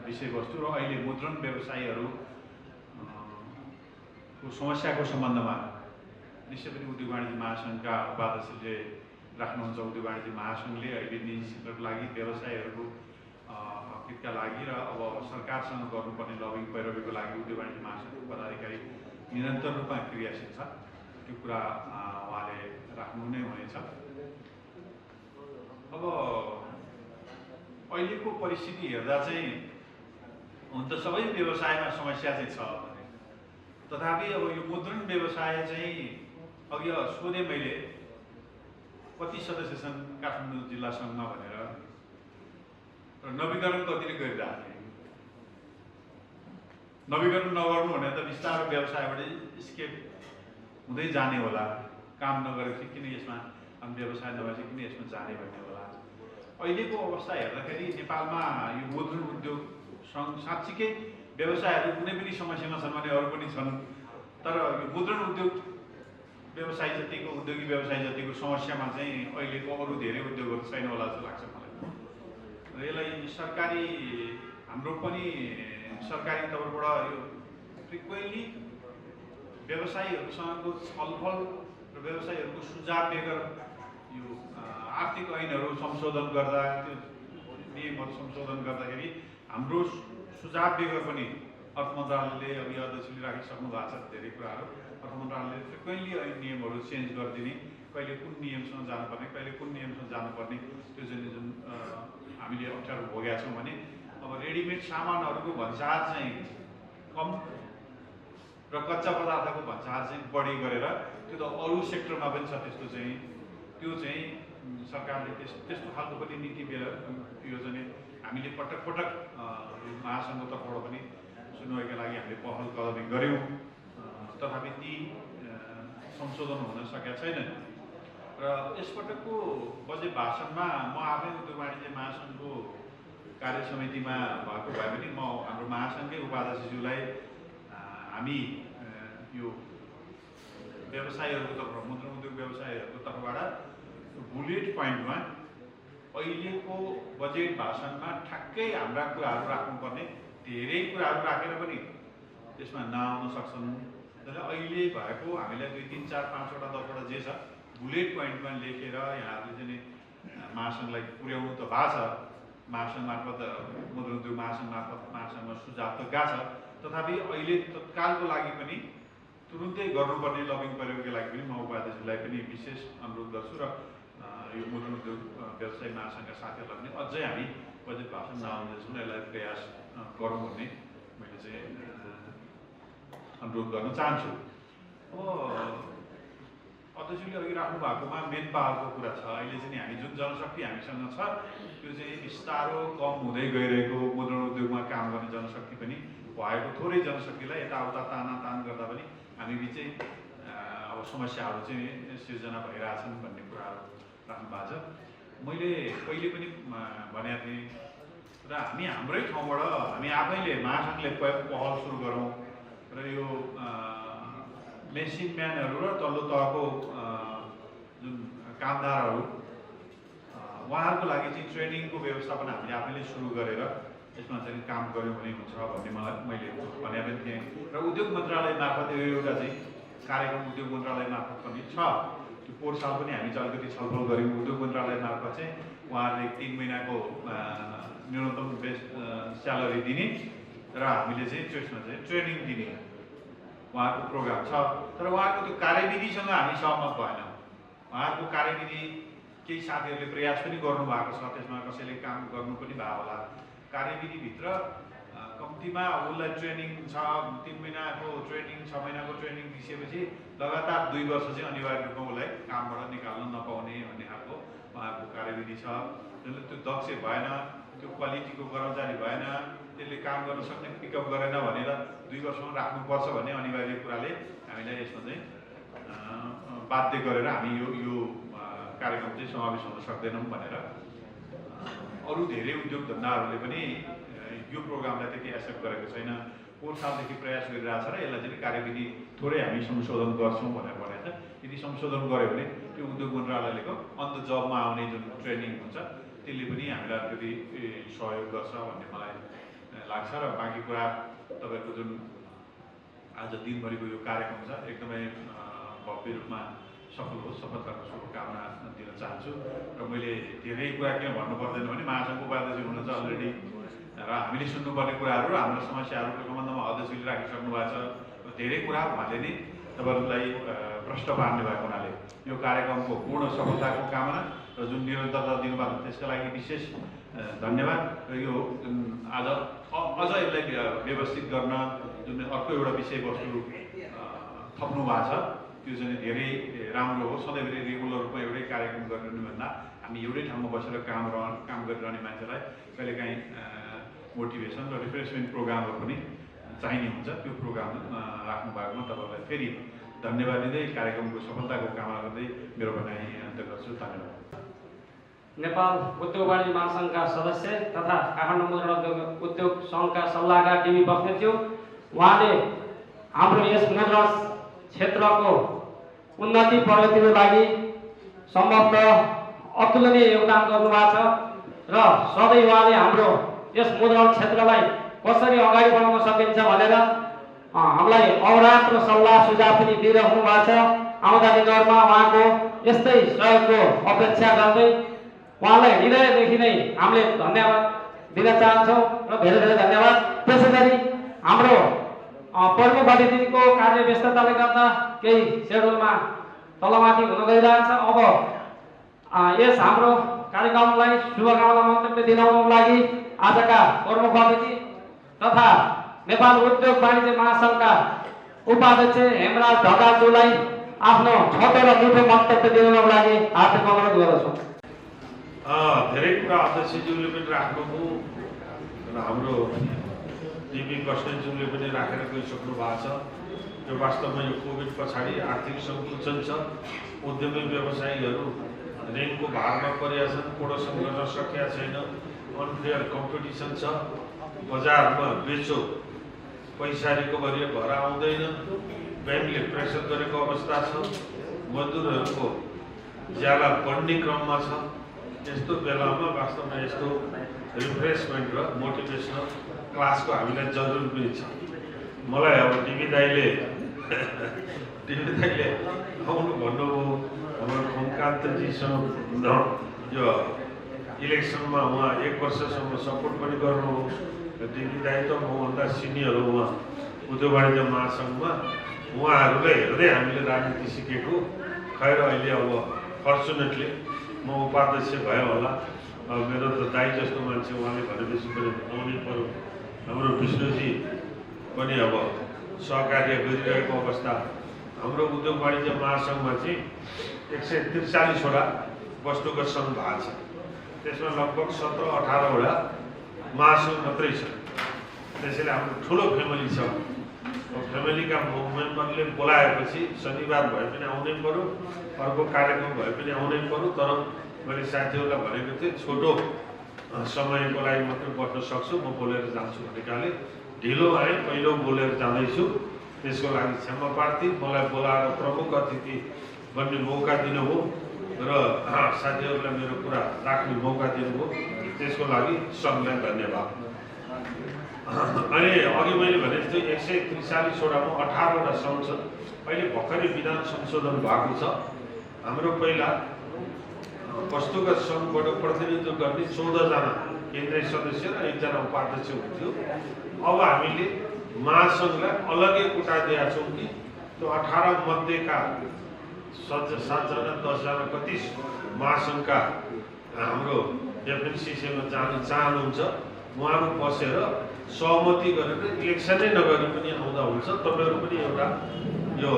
विषयवस्तु र अहिले मुद्रण व्यवसायीहरूको समस्याको सम्बन्धमा निश्चय पनि उद्योग वाणिज्य महासङ्घका उपाध्यक्षले राख्नुहुन्छ। उद्योग वाणिज्य महासङ्घले अहिले निजी क्षेत्रको लागि व्यवसायहरूको हितका लागि र अब सरकारसँग गर्नुपर्ने लबिङ पैरवीको लागि उद्योग वाणिज्य महासङ्घको पदाधिकारी निरन्तर रूपमा क्रियाशील छ। त्यो कुरा उहाँले राख्नु नै हुनेछ। अब अहिलेको परिस्थिति हेर्दा चाहिँ हुन त सबै व्यवसायमा समस्या चाहिँ छ, तथापि अब यो मुद्रण व्यवसाय चाहिँ अघि सोधेँ मैले कति सदस्य छन् काठमाडौँ जिल्ला सङ्घमा भनेर, र नवीकरण कतिले गरिरहेको थिए। नवीकरण नगर्नु भने त बिस्तारो व्यवसायबाटै स्केप हुँदै जाने होला। काम नगरेपछि किन यसमा व्यवसाय नभएपछि किन यसमा जाने भन्ने होला। अहिलेको अवस्था हेर्दाखेरि नेपालमा यो मुद्रण उद्योग साँच्चीकै व्यवसायहरू कुनै पनि समस्यामा छन् भने अरू पनि छन्, तर यो मुद्रण उद्योग व्यवसाय जतिको उद्योगी व्यवसाय जतिको समस्यामा चाहिँ अहिलेको अरू धेरै उद्योगहरू छैन होला जस्तो लाग्छ मलाई। र यसलाई सरकारी हाम्रो पनि सरकारी तर्फबाट यो फ्रिक्वेन्टली व्यवसायीहरूसँगको छलफल र व्यवसायीहरूको सुझाव बेगर यो आर्थिक ऐनहरू संशोधन गर्दा, त्यो नियमहरू संशोधन गर्दाखेरि हाम्रो सुझाव बेगर पनि अर्थ मन्त्रालयले अब अध्यक्षले राखिसक्नु भएको छ धेरै कुराहरू। अर्थ मन्त्रालयले फ्रिक्वेन्टली ऐन नियमहरू चेन्ज गरिदिने, कहिले कुन नियमसँग जानुपर्ने, कहिले कुन नियमसँग जानुपर्ने, त्यो जुन हामीले अप्ठ्यारो भोगेका छौँ भने अब रेडिमेड सामानहरूको भन्सार चाहिँ कम र कच्चा पदार्थको भन्सार चाहिँ बढी गरेर, त्यो त अरू सेक्टरमा पनि छ त्यस्तो चाहिँ, त्यो चाहिँ सरकारले त्यस्तो खालको पनि नीति योजना हामीले पटक पटक महासङ्घको तर्फबाट पनि सुनवाईका लागि हामीले पहल कदमी गऱ्यौँ, तथापि ती संशोधन हुन सकेका छैनन्। र यसपटकको बजेट भाषणमा म आफै उद्योग वाणिज्य महासङ्घको कार्य समितिमा भएको भए पनि म हाम्रो महासङ्घकै उपाध्यक्षज्यूलाई हामी यो व्यवसायीहरूको तर्फबाट, मुद्रण उद्योग व्यवसायीहरूको तर्फबाट बुलेट पोइन्टमा अहिलेको बजेट भाषणमा ठ्याक्कै हाम्रा कुराहरू राख्नुपर्ने, धेरै कुराहरू राखेर पनि त्यसमा नआउन सक्छन्। तर अहिले भएको हामीलाई 2, 3, 4, 5वटा 10वटा जे छ बुलेट पोइन्टमा लेखेर यहाँहरूले चाहिँ महासङ्घलाई पुर्याउनु त भएको छ। महासङ्घ मार्फत, मुद्रण उद्योग महासङ्घ मार्फत महासङ्घमा सुझाव त गएको छ, तथापि अहिले तत्कालको लागि पनि तुरुन्तै गर्नुपर्ने लबिङ प्रयोगको लागि पनि म उपाध्यक्षलाई पनि विशेष अनुरोध गर्छु र यो मुद्रण उद्योग व्यवसाय महासङ्घका साथीहरूलाई पनि अझै हामी बजेट भाषण नआउँदैछौँ, यसलाई प्रयास गरौँ भन्ने मैले चाहिँ अनुरोध गर्न चाहन्छु। अब अध्यक्षले अघि राख्नु भएकोमा मेन पावरको कुरा छ। अहिले चाहिँ हामी जुन जनशक्ति हामीसँग छ त्यो चाहिँ बिस्तारो कम हुँदै गइरहेको, मुद्रण उद्योगमा काम गर्ने जनशक्ति पनि भएको थोरै जनशक्तिलाई यताउता तानातान गर्दा पनि हामी बिचै अब समस्याहरू चाहिँ सिर्जना भइरहेछन् भन्ने कुराहरू राख्नु भएको छ। मैले पहिले पनि भनेको थिएँ र हामी हाम्रै ठाउँबाट हामी आफैले महासङ्घले पहल सुरु गरौँ र यो मेसिन म्यानहरू र तल्लो तहको जुन कामदारहरू उहाँहरूको लागि चाहिँ ट्रेनिङको व्यवस्थापन हामीले आफैले सुरु गरेर यसमा चाहिँ काम गऱ्यौँ भने हुन्छ भन्ने मैले भने पनि थिएँ। र उद्योग मन्त्रालय मार्फत एउटा चाहिँ कार्यक्रम उद्योग मन्त्रालय मार्फत पनि छ। त्यो पोहोर साल पनि हामी चाहिँ अलिकति छलफल गऱ्यौँ। उद्योग मन्त्रालय मार्फत चाहिँ उहाँहरूले 3 महिनाको न्यूनतम बेस स्यालेरी दिने र हामीले चाहिँ त्यसमा चाहिँ ट्रेनिङ दिने उहाँहरूको प्रोग्राम छ। तर उहाँहरूको त्यो कार्यविधिसँग हामी सहमत भएनौँ। उहाँहरूको कार्यविधि केही साथीहरूले प्रयास पनि गर्नुभएको छ, त्यसमा कसैले काम गर्नु पनि भयो होला। कार्यविधिभित्र कम्तीमा उसलाई ट्रेनिङ छ, 3 महिनाको ट्रेनिङ, 6 महिनाको ट्रेनिङ दिइसकेपछि लगातार 2 वर्ष चाहिँ अनिवार्य रूपमा उसलाई कामबाट निकाल्न नपाउने भन्ने खालको उहाँहरूको कार्यविधि छ। जसले त्यो दक्ष भएन, त्यो क्वालिटीको कर्मचारी भएन, त्यसले काम गर्न सक्ने पिकअप गरेन भनेर 2 वर्षमा राख्नुपर्छ भन्ने अनिवार्य कुराले हामीलाई यसमा चाहिँ बाध्य गरेर हामी यो कार्यक्रम चाहिँ समावेश हुन सक्दैनौँ भनेर अरू धेरै उद्योग धन्दाहरूले पनि यो प्रोग्रामलाई त्यति एक्सेप्ट गरेको छैन। पोहोर सालदेखि प्रयास गरिरहेछ र यसलाई चाहिँ कार्यविधि थोरै हामी संशोधन गर्छौँ भनेर भनेको छ। यदि संशोधन गऱ्यो भने त्यो उद्योग मन्त्रालयको अन द जबमा आउने जुन ट्रेनिङ हुन्छ त्यसले पनि हामीलाई अलिकति सहयोग गर्छ भन्ने मलाई लाग्छ। र बाँकी कुरा तपाईँको जुन आज दिनभरिको यो कार्यक्रम छ एकदमै भव्य रूपमा सफल होस्, सफलताको शुभकामना दिन चाहन्छु। र मैले धेरै कुरा किन भन्नु पर्दैन भने महासङ्घको उपाध्यक्ष हुनुहुन्छ अलरेडी, र हामीले सुन्नुपर्ने कुराहरू र हाम्रा समस्याहरूको सम्बन्धमा अध्यक्षले राखिसक्नु भएको छ। धेरै कुरा उहाँले नै तपाईँहरूलाई प्रश्न पार्ने भएको हुनाले यो कार्यक्रमको पूर्ण सफलताको कामना र जुन निरन्तरता दिनुभएको त्यसका लागि विशेष धन्यवाद। र यो आज अझ यसलाई व्यवस्थित गर्न जुन अर्को एउटा विषयवस्तु थप्नु भएको छ त्यो चाहिँ धेरै राम्रो हो। सधैँभरि रेगुलर रूपमा एउटै कार्यक्रम गरिरहनुभन्दा हामी एउटै ठाउँमा बसेर काम गरिरहने मान्छेलाई कहिलेकाहीँ मोटिभेसन र रिफ्रेसमेन्ट प्रोग्रामहरू पनि चाहिने हुन्छ। त्यो प्रोग्राम राख्नु भएकोमा तपाईँहरूलाई फेरि धन्यवाद दिँदै कार्यक्रमको सफलताको कामना गर्दै मेरो भनाइ अन्त्य गर्छु। धन्यवाद। नेपाल उद्योग वाणिज्य महासङ्घका सदस्य तथा काठमाडौँ मुद्रण उद्योग सङ्घका सल्लाहकार डिबी बस्नेतज्यू, उहाँले हाम्रो यस मुद्रण क्षेत्रको उन्नति प्रगतिको लागि सम्भवतः अतुलनीय योगदान गर्नुभएको छ र सधैँ उहाँले हाम्रो यस मुद्रण क्षेत्रलाई कसरी अगाडि बढाउन सकिन्छ भनेर हामीलाई अहोरात्र सल्लाह सुझाव पनि दिइरहनु भएको छ। आउँदा दिनहरूमा उहाँको यस्तै सहयोगको अपेक्षा गर्दै उहाँलाई हृदयदेखि नै हामीले धन्यवाद दिन चाहन्छौँ र धेरै धेरै धन्यवाद। त्यसै गरी हाम्रो प्रमुख अतिथिको कार्य व्यस्तताले गर्दा केही सेड्युलमा तलमाथि हुन गइरहेछ। अब यस हाम्रो कार्यक्रमलाई शुभकामना मन्तव्य दिलाउनको लागि आजका प्रमुख अतिथि तथा नेपाल उद्योग वाणिज्य महासङ्घका उपाध्यक्ष हेमराज ढकालज्यूलाई आफ्नो छोटो र मिठो मन्तव्य दिनको लागि हार्दिक अनुरोध गर्दछु। धेरै कुरा अध्यक्षज्यूले पनि राख्नुभयो र हाम्रो डिबी बस्नेतज्यूले पनि राखेर गइसक्नु भएको छ। यो वास्तवमा यो कोभिड पछाडि आर्थिक सङ्कुचन छ, उद्यमी व्यवसायीहरू ऋणको भारमा परेका छन्, प्रोडक्सन गर्न सकेका छैन, अनफेयर कम्पिटिसन छ, बजारमा बेचो पैसा रिकभरी भएर आउँदैन, ब्याङ्कले प्रेसर गरेको अवस्था छ, मजदुरहरूको ज्याला बढ्ने क्रममा छ। यस्तो बेलामा वास्तवमा यस्तो रिफ्रेसमेन्ट र मोटिभेसनल क्लासको हामीलाई जरुरी पनि छ। मलाई अब डिबी दाइले आउनु भन्नुभयो, हाम्रो खोमकान्तजीसँग यो इलेक्सनमा उहाँ 1 वर्षसम्म सपोर्ट पनि गर्नुभयो। डिबी दाइ त मभन्दा सिनियर हो उहाँ उद्योग वाणिज्य महासङ्घमा। उहाँहरूलाई हेर्दै हामीले राजनीति सिकेको। खैर अहिले अब फर्चुनेटली म उपाध्यक्ष भयो होला। मेरो त दाइ जस्तो मान्छे उहाँले भनेपछि पनि आउनै पर्यो। हाम्रो विष्णुजी पनि अब सहकार्य गरिरहेको अवस्था। हाम्रो उद्योग वाणिज्य महासङ्घमा चाहिँ 143वटा वस्तुगत सङ्घ भएको छ। त्यसमा लगभग 17-18 वटा महासङ्घ मात्रै छ। त्यसैले हाम्रो ठुलो फ्यामिली छ। फ्यामिलीका मेम्बरले बोलाएपछि शनिबार भए पनि आउनै पर्यो, अर्को कार्यक्रम भए पनि आउनै पर्यो। तर मैले साथीहरूलाई भनेको थिएँ छोटो समयको लागि मात्रै बस्न सक्छु, म बोलेर जान्छु भनेकाले ढिलो आएँ, पहिलो बोलेर जाँदैछु। त्यसको लागि क्षमा प्रार्थी। मलाई बोलाएर प्रमुख अतिथि बन्ने मौका दिनुभयो र साथीहरूलाई मेरो कुरा राख्ने मौका दिनुभयो, त्यसको लागि सङ्घलाई धन्यवाद। अनि अघि मैले भने जस्तै 143वटामा 18वटा सङ्घ छ। अहिले भर्खरै विधान संशोधन भएको छ। हाम्रो पहिला वस्तुगत सङ्घबाट प्रतिनिधित्व गर्ने 14जना केन्द्रीय सदस्य र 1जना उपाध्यक्ष हुन्थ्यो। अब हामीले महासङ्घलाई अलग्गै कोटा दिएका छौँ कि त्यो 18 मध्येका 7जना 10जना कति महासङ्घका हाम्रो एफएनसिसीमा जान चाहनुहुन्छ उहाँहरू बसेर सहमति गरेर इलेक्सनै नगरी पनि आउँदा हुन्छ। तपाईँहरू पनि एउटा यो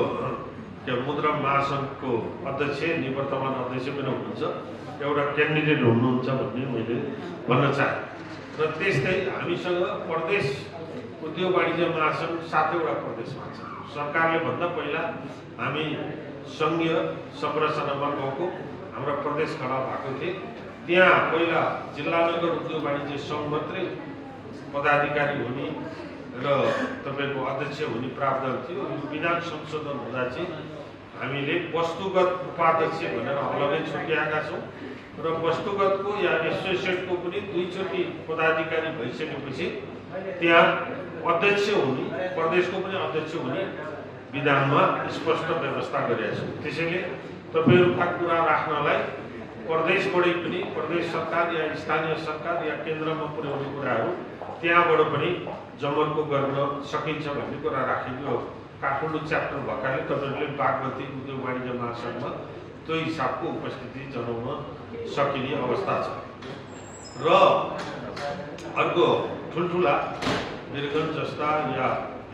मुद्रा महासङ्घको अध्यक्ष निवर्तमान अध्यक्ष पनि हुनुहुन्छ, एउटा क्यान्डिडेट हुनुहुन्छ भन्ने मैले भन्न चाहेँ। र त्यस्तै हामीसँग प्रदेश उद्योग वाणिज्य महासङ्घ 7वटा प्रदेशमा छ। सरकारले भन्दा पहिला हामी सङ्घीय संरचनामा गएको, हाम्रा प्रदेश खडा भएको थिए। त्यहाँ पहिला जिल्ला नगर उद्योग वाणिज्य सङ्घ मात्रै पदाधिकारी हुने र तपाईँको अध्यक्ष हुने प्रावधान थियो। यो विधान संशोधन हुँदा चाहिँ हामीले वस्तुगत उपाध्यक्ष भनेर अलग्गै छुट्याएका छौँ र वस्तुगतको या एसोसिएटको पनि 2 चोटि पदाधिकारी भइसकेपछि त्यहाँ अध्यक्ष हुने, प्रदेशको पनि अध्यक्ष हुने विधानमा स्पष्ट व्यवस्था गरेका छौँ। त्यसैले तपाईँहरूका कुरा राख्नलाई प्रदेशबाटै पनि, प्रदेश सरकार या स्थानीय सरकार या केन्द्रमा पुर्याउने कुराहरू त्यहाँबाट पनि जमर्को गर्न सकिन्छ भन्ने कुरा राखेको काठमाडौँ च्याप्टर भएकाले तपाईँहरूले बागमती उद्योग वाणिज्य महासङ्घमा त्यो हिसाबको उपस्थिति जनाउन सकिने अवस्था छ। र अर्को ठुल्ठुला वीरगञ्ज जस्ता या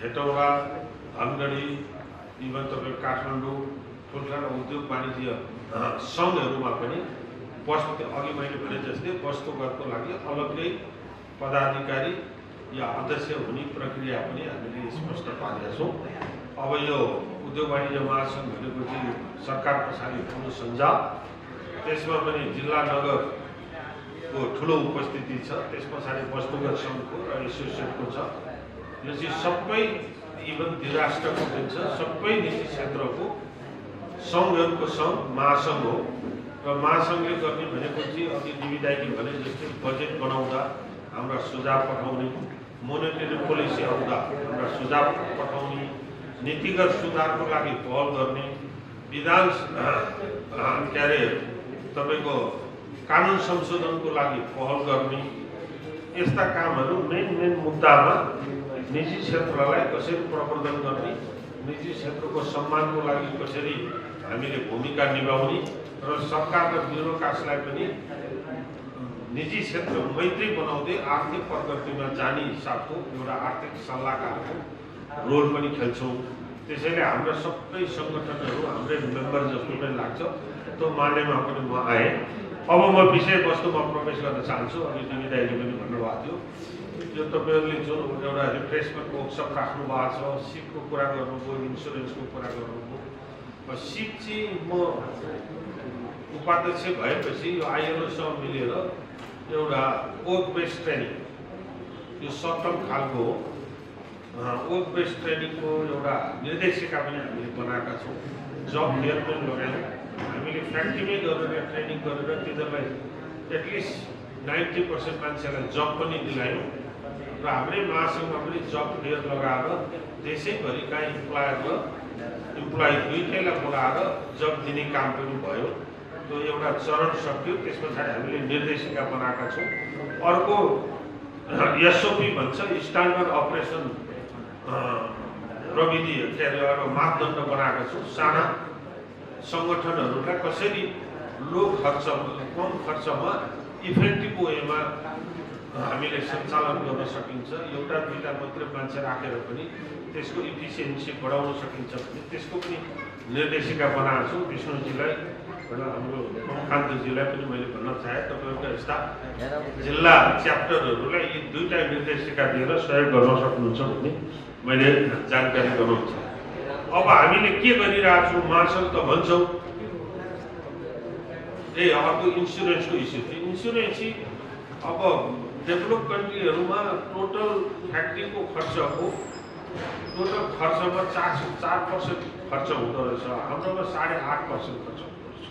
हेटौडा, धनगढी, इभन तपाईँ काठमाडौँ ठुल्ठुला उद्योग वाणिज्य सङ्घहरूमा पनि वस्तु अघि मैले भने जस्तै वस्तुगतको लागि अलग्गै पदाधिकारी या अध्यक्ष हुने प्रक्रिया पनि हामीले स्पष्ट पारेका छौँ। अब यो उद्योग वाणिज्य महासङ्घ भनेको चाहिँ सरकार पछाडि ठुलो सञ्जाल, त्यसमा पनि जिल्ला नगरको ठुलो उपस्थिति छ, त्यस पछाडि वस्तुगत सङ्घको र एसोसिएटको छ। यो चाहिँ सबै इभन राष्ट्रको पनि छ, सबै निजी क्षेत्रको सङ्घहरूको सङ्घ महासङ्घ हो। र महासङ्घले गर्ने भनेको चाहिँ अघि डिबी दाइले भने जस्तै बजेट बनाउँदा हाम्रा सुझाव पठाउने, मोनेटरी पोलिसी आउँदा हाम्रा सुझाव पठाउने, नीतिगत सुधारको लागि पहल गर्ने, विधान के अरे तपाईँको कानुन संशोधनको लागि पहल गर्ने, यस्ता कामहरू मेन मुद्दामा निजी क्षेत्रलाई कसरी प्रवर्धन गर्ने, निजी क्षेत्रको सम्मानको लागि कसरी हामीले भूमिका निभाउने र सरकार र ब्युरोक्रासीलाई पनि निजी क्षेत्र मैत्री बनाउँदै आर्थिक प्रगतिमा जाने हिसाबको एउटा आर्थिक सल्लाहकारको रोल पनि खेल्छौँ। त्यसैले हाम्रा सबै सङ्गठनहरू हाम्रै मेम्बर जस्तो पनि लाग्छ। त्यो मानेमा पनि म आएँ। अब म विषयवस्तुमा प्रवेश गर्न चाहन्छु। अनि डिबी दाइले पनि भन्नुभएको थियो यो तपाईँहरूले जुन एउटा रिफ्रेसमेन्ट वर्कसप राख्नु भएको छ, सिपको कुरा गर्नुभयो, इन्सुरेन्सको कुरा गर्नुभयो। सिप चाहिँ म उपाध्यक्ष भएपछि यो आइएलओसँग मिलेर एउटा वर्क बेस्ड ट्रेनिङ, यो सर्ट टर्म खालको हो, वर्क बेस्ड ट्रेनिङको एउटा निर्देशिका पनि हामीले बनाएका छौँ। जब फेयर पनि लगायौँ, हामीले फ्याक्ट्रीमै गरेर ट्रेनिङ गरेर तिनीहरूलाई एटलिस्ट 90% मान्छेलाई जब पनि दिलायौँ। र हाम्रै महासङ्घमा पनि जब फेयर लगाएर देशैभरिका इम्प्लोयर र इम्प्लोइ दुइटैलाई बोलाएर जब दिने काम पनि भयो। त्यो एउटा चरण सक्यो। त्यस पछाडि हामीले निर्देशिका बनाएका छौँ। अर्को एसओपी भन्छ, स्ट्यान्डर्ड अपरेसन प्रविधि के अरे एउटा मापदण्ड बनाएका छौँ। साना सङ्गठनहरूलाई कसरी लो खर्च, कम खर्चमा इफेक्टिभ वेमा हामीले सञ्चालन गर्न सकिन्छ, एउटा दुईवटा मात्रै मान्छे राखेर पनि त्यसको इफिसियन्सी बढाउन सकिन्छ भने त्यसको पनि निर्देशिका बनाएको छु। विष्णुजीलाई र हाम्रो कान्तजीलाई पनि मैले भन्न चाहेँ, तपाईँहरूका यस्ता जिल्ला च्याप्टरहरूलाई यी दुईवटा निर्देशिका दिएर सहयोग गर्न सक्नुहुन्छ भन्ने मैले जानकारी गराउँछ। अब हामीले के गरिरहेको छौँ, महासङ्घ त भन्छौँ अर्को इन्सुरेन्सको इस्यु थियो। इन्सुरेन्स अब डेभलप कन्ट्रीहरूमा टोटल फ्याक्ट्रीको खर्चको टोटल खर्चमा 4% खर्च हुँदो रहेछ। हाम्रोमा 8.5% खर्च हुँदो रहेछ।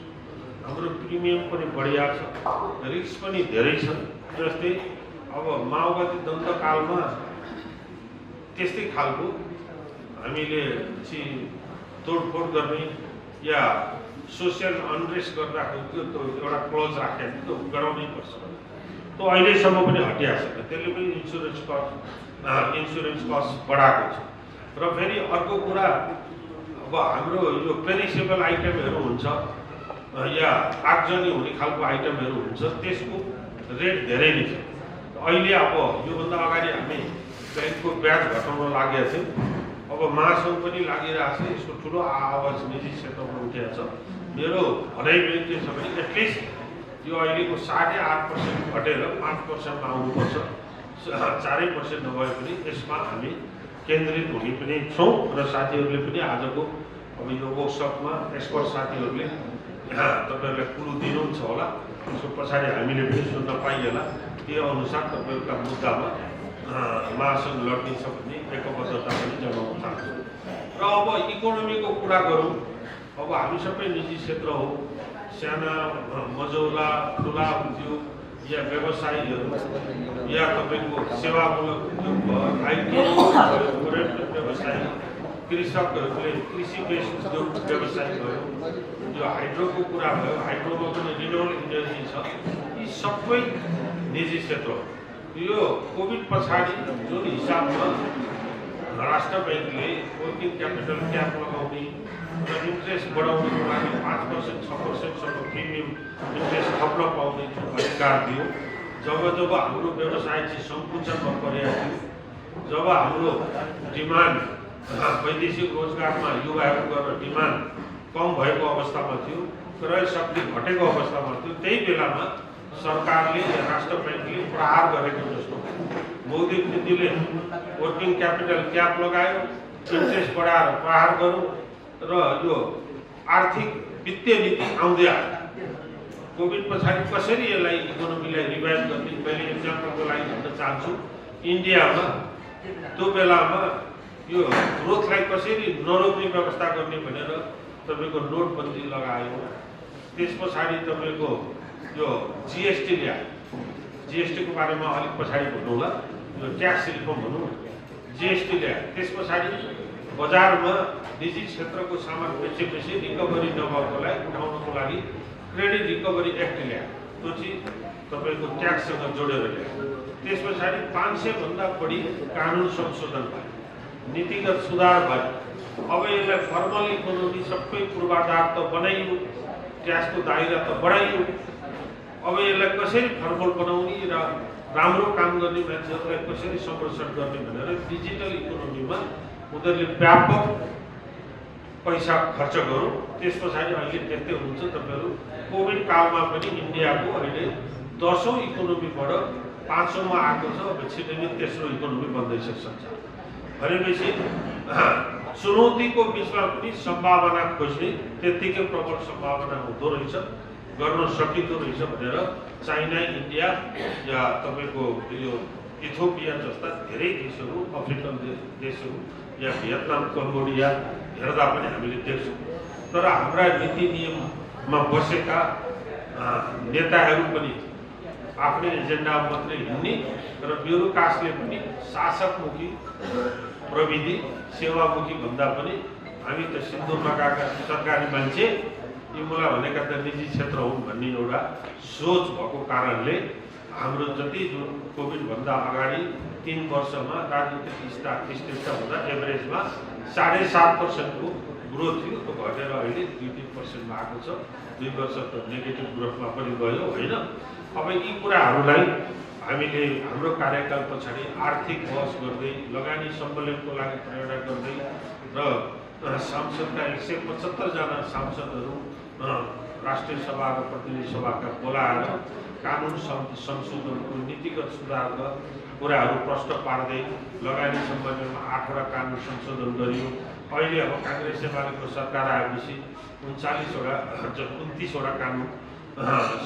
हाम्रो प्रिमियम पनि बढिया छ, रिस्क पनि धेरै छ। जस्तै अब माओवादी दण्डकालमा त्यस्तै खालको हामीले चाहिँ तोडफोड गर्ने या सोसियल अनरेस्ट गर्दाखेरि त्यो एउटा क्लोज राखेर त्यो गराउनै पर्छ। त्यो अहिलेसम्म पनि हटिया छैन। त्यसले पनि इन्सुरेन्स कस्ट बढाएको छ। र फेरि अर्को कुरा, अब हाम्रो यो पेरिसेबल आइटमहरू हुन्छ या आगजनी हुने खालको आइटमहरू हुन्छ, त्यसको रेट धेरै नै छ। अहिले अब योभन्दा अगाडि हामी ब्याङ्कको ब्याज घटाउन लागेका थियौँ। अब महासङ्घ पनि लागिरहेको छ। यसको ठुलो आवाज निजी क्षेत्रमा उठेको छ। मेरो भनाइ पनि के छ भने एटलिस्ट यो अहिलेको 8.5% घटेर 5%मा आउनुपर्छ। 4% नभए पनि यसमा हामी केन्द्रित हुने पनि छौँ। र साथीहरूले पनि आजको अब यो वर्कसपमा एक्सपर्ट साथीहरूले तपाईँहरूलाई कुरो दिनुहुन्छ होला। त्यसको पछाडि हामीले पनि सुन्न पाइएला। त्यो अनुसार तपाईँहरूका मुद्दामा महासङ्घ लड्नेछ भन्ने एकबद्धता पनि जनाउन चाहन्छु। र अब इकोनोमीको कुरा गरौँ। अब हामी सबै निजी क्षेत्र हो। साना मझौला ठुला उद्योग या व्यवसायीहरू या तपाईँको सेवामूलक उद्योग भयो, आइटी व्यवसाय, कृषकहरूले कृषि बेस उद्योग व्यवसाय भयो, यो हाइड्रोको कुरा भयो, हाइड्रोमा पनि रिन्युएबल इनर्जी छ, यी सबै निजी क्षेत्र हो। यो कोभिड पछाडि जुन हिसाबमा राष्ट्र ब्याङ्कले वर्किङ क्यापिटल क्याप लगाउने र इन्ट्रेस्ट बढाउनको लागि 5% 6%सम्म प्रिमियम इन्ट्रेस्ट थप्न पाउने जुन अधिकार दियो, जब हाम्रो व्यवसाय चाहिँ सङ्कुचनमा परेको थियो, जब हाम्रो डिमान्ड वैदेशिक रोजगारमा युवाहरू गरेर डिमान्ड कम भएको अवस्थामा थियो, क्रय शक्ति घटेको अवस्थामा थियो, त्यही बेलामा सरकारले राष्ट्र ब्याङ्कले प्रहार गरेको जस्तो मौद्रिक नीतिले वर्किङ क्यापिटल क्याप लगायो, इन्ट्रेस्ट बढाएर प्रहार गर्यो र यो आर्थिक वित्तीय नीति आउँदै आयो। कोभिड पछाडि कसरी यसलाई इकोनोमीलाई रिभाइभ गर्ने, मैले इक्जाम्पलको लागि भन्न चाहन्छु, इन्डियामा त्यो बेलामा यो ग्रोथलाई कसरी नरोक्ने व्यवस्था गर्ने भनेर तपाईँको नोटबन्दी लगायो। त्यस पछाडि तपाईँको यो जिएसटी ल्यायो, जिएसटीको बारेमा अलिक पछाडि भन्नुहोला, यो ट्याक्स रिफर्म भनौँ, जिएसटी ल्यायो। त्यस पछाडि बजारमा निजी क्षेत्रको सामान बेचेपछि रिकभरी नभएकोलाई उठाउनको लागि क्रेडिट रिकभरी एक्ट ल्यायो, त्यो चाहिँ तपाईँको ट्याक्ससँग जोडेर ल्यायो। त्यस पछाडि 500 भन्दा बढी कानुन संशोधन भयो, नीतिगत सुधार भयो। अब यसलाई फर्मल इकोनोमी सबै पूर्वाधार त बनाइयो, ट्याक्सको दायरा त बढाइयो, अब यसलाई कसरी फर्मल बनाउने र राम्रो काम गर्ने मान्छेहरूलाई कसरी संरक्षण गर्ने भनेर डिजिटल इकोनोमीमा उनीहरूले व्यापक पैसा खर्च गरौँ। त्यस पछाडि अहिले देख्दै हुनुहुन्छ तपाईँहरू, कोभिड कालमा पनि इन्डियाको अहिले 10औं इकोनोमीबाट 5औँमा आएको छ, अब छिटै नै तेस्रो इकोनोमी बन्दैछ संसार। भनेपछि चुनौतीको बिचमा पनि सम्भावना खोज्ने त्यत्तिकै प्रबल सम्भावना हुँदो रहेछ, गर्न सकिँदो रहेछ भनेर चाइना, इन्डिया या तपाईँको यो इथियोपिया जस्ता धेरै देशहरू, अफ्रिकन देशहरू या भियतनाम, कम्बोडिया हेर्दा पनि हामीले देख्छौँ। तर हाम्रा नीति नियममा बसेका नेताहरू पनि आफ्नै एजेन्डा मात्रै हिँड्ने र ब्युरोक्रासले पनि शासकमुखी प्रविधि सेवामुखी भन्दा पनि हामी त सिन्दुरमा गएका सरकारी मान्छे, यी मलाई भनेका त निजी क्षेत्र हुन् भन्ने एउटा सोच भएको कारणले हाम्रो जति जुन कोभिडभन्दा अगाडि 3 वर्षमा राजनीतिक स्थिरता हुँदा एभरेजमा 7.5%को ग्रोथ थियो, त्यो घटेर अहिले 2-3%मा आएको छ। 2 वर्ष त नेगेटिभ ग्रोथमा पनि गयो होइन। अब यी कुराहरूलाई हामीले हाम्रो कार्यकाल पछाडि आर्थिक बहस गर्दै, लगानी सम्मेलनको लागि प्रेरणा गर्दै र सांसदका 175 जना सांसदहरू राष्ट्रिय सभा र प्रतिनिधि सभाका बोलाएर कानुन संशोधनको नीतिगत सुधारका कुराहरू प्रश्न पार्दै लगानी सम्बन्धमा 8वटा कानुन संशोधन गरियो। अहिले अब काङ्ग्रेस एमालेको सरकार आएपछि 29वटा कानुन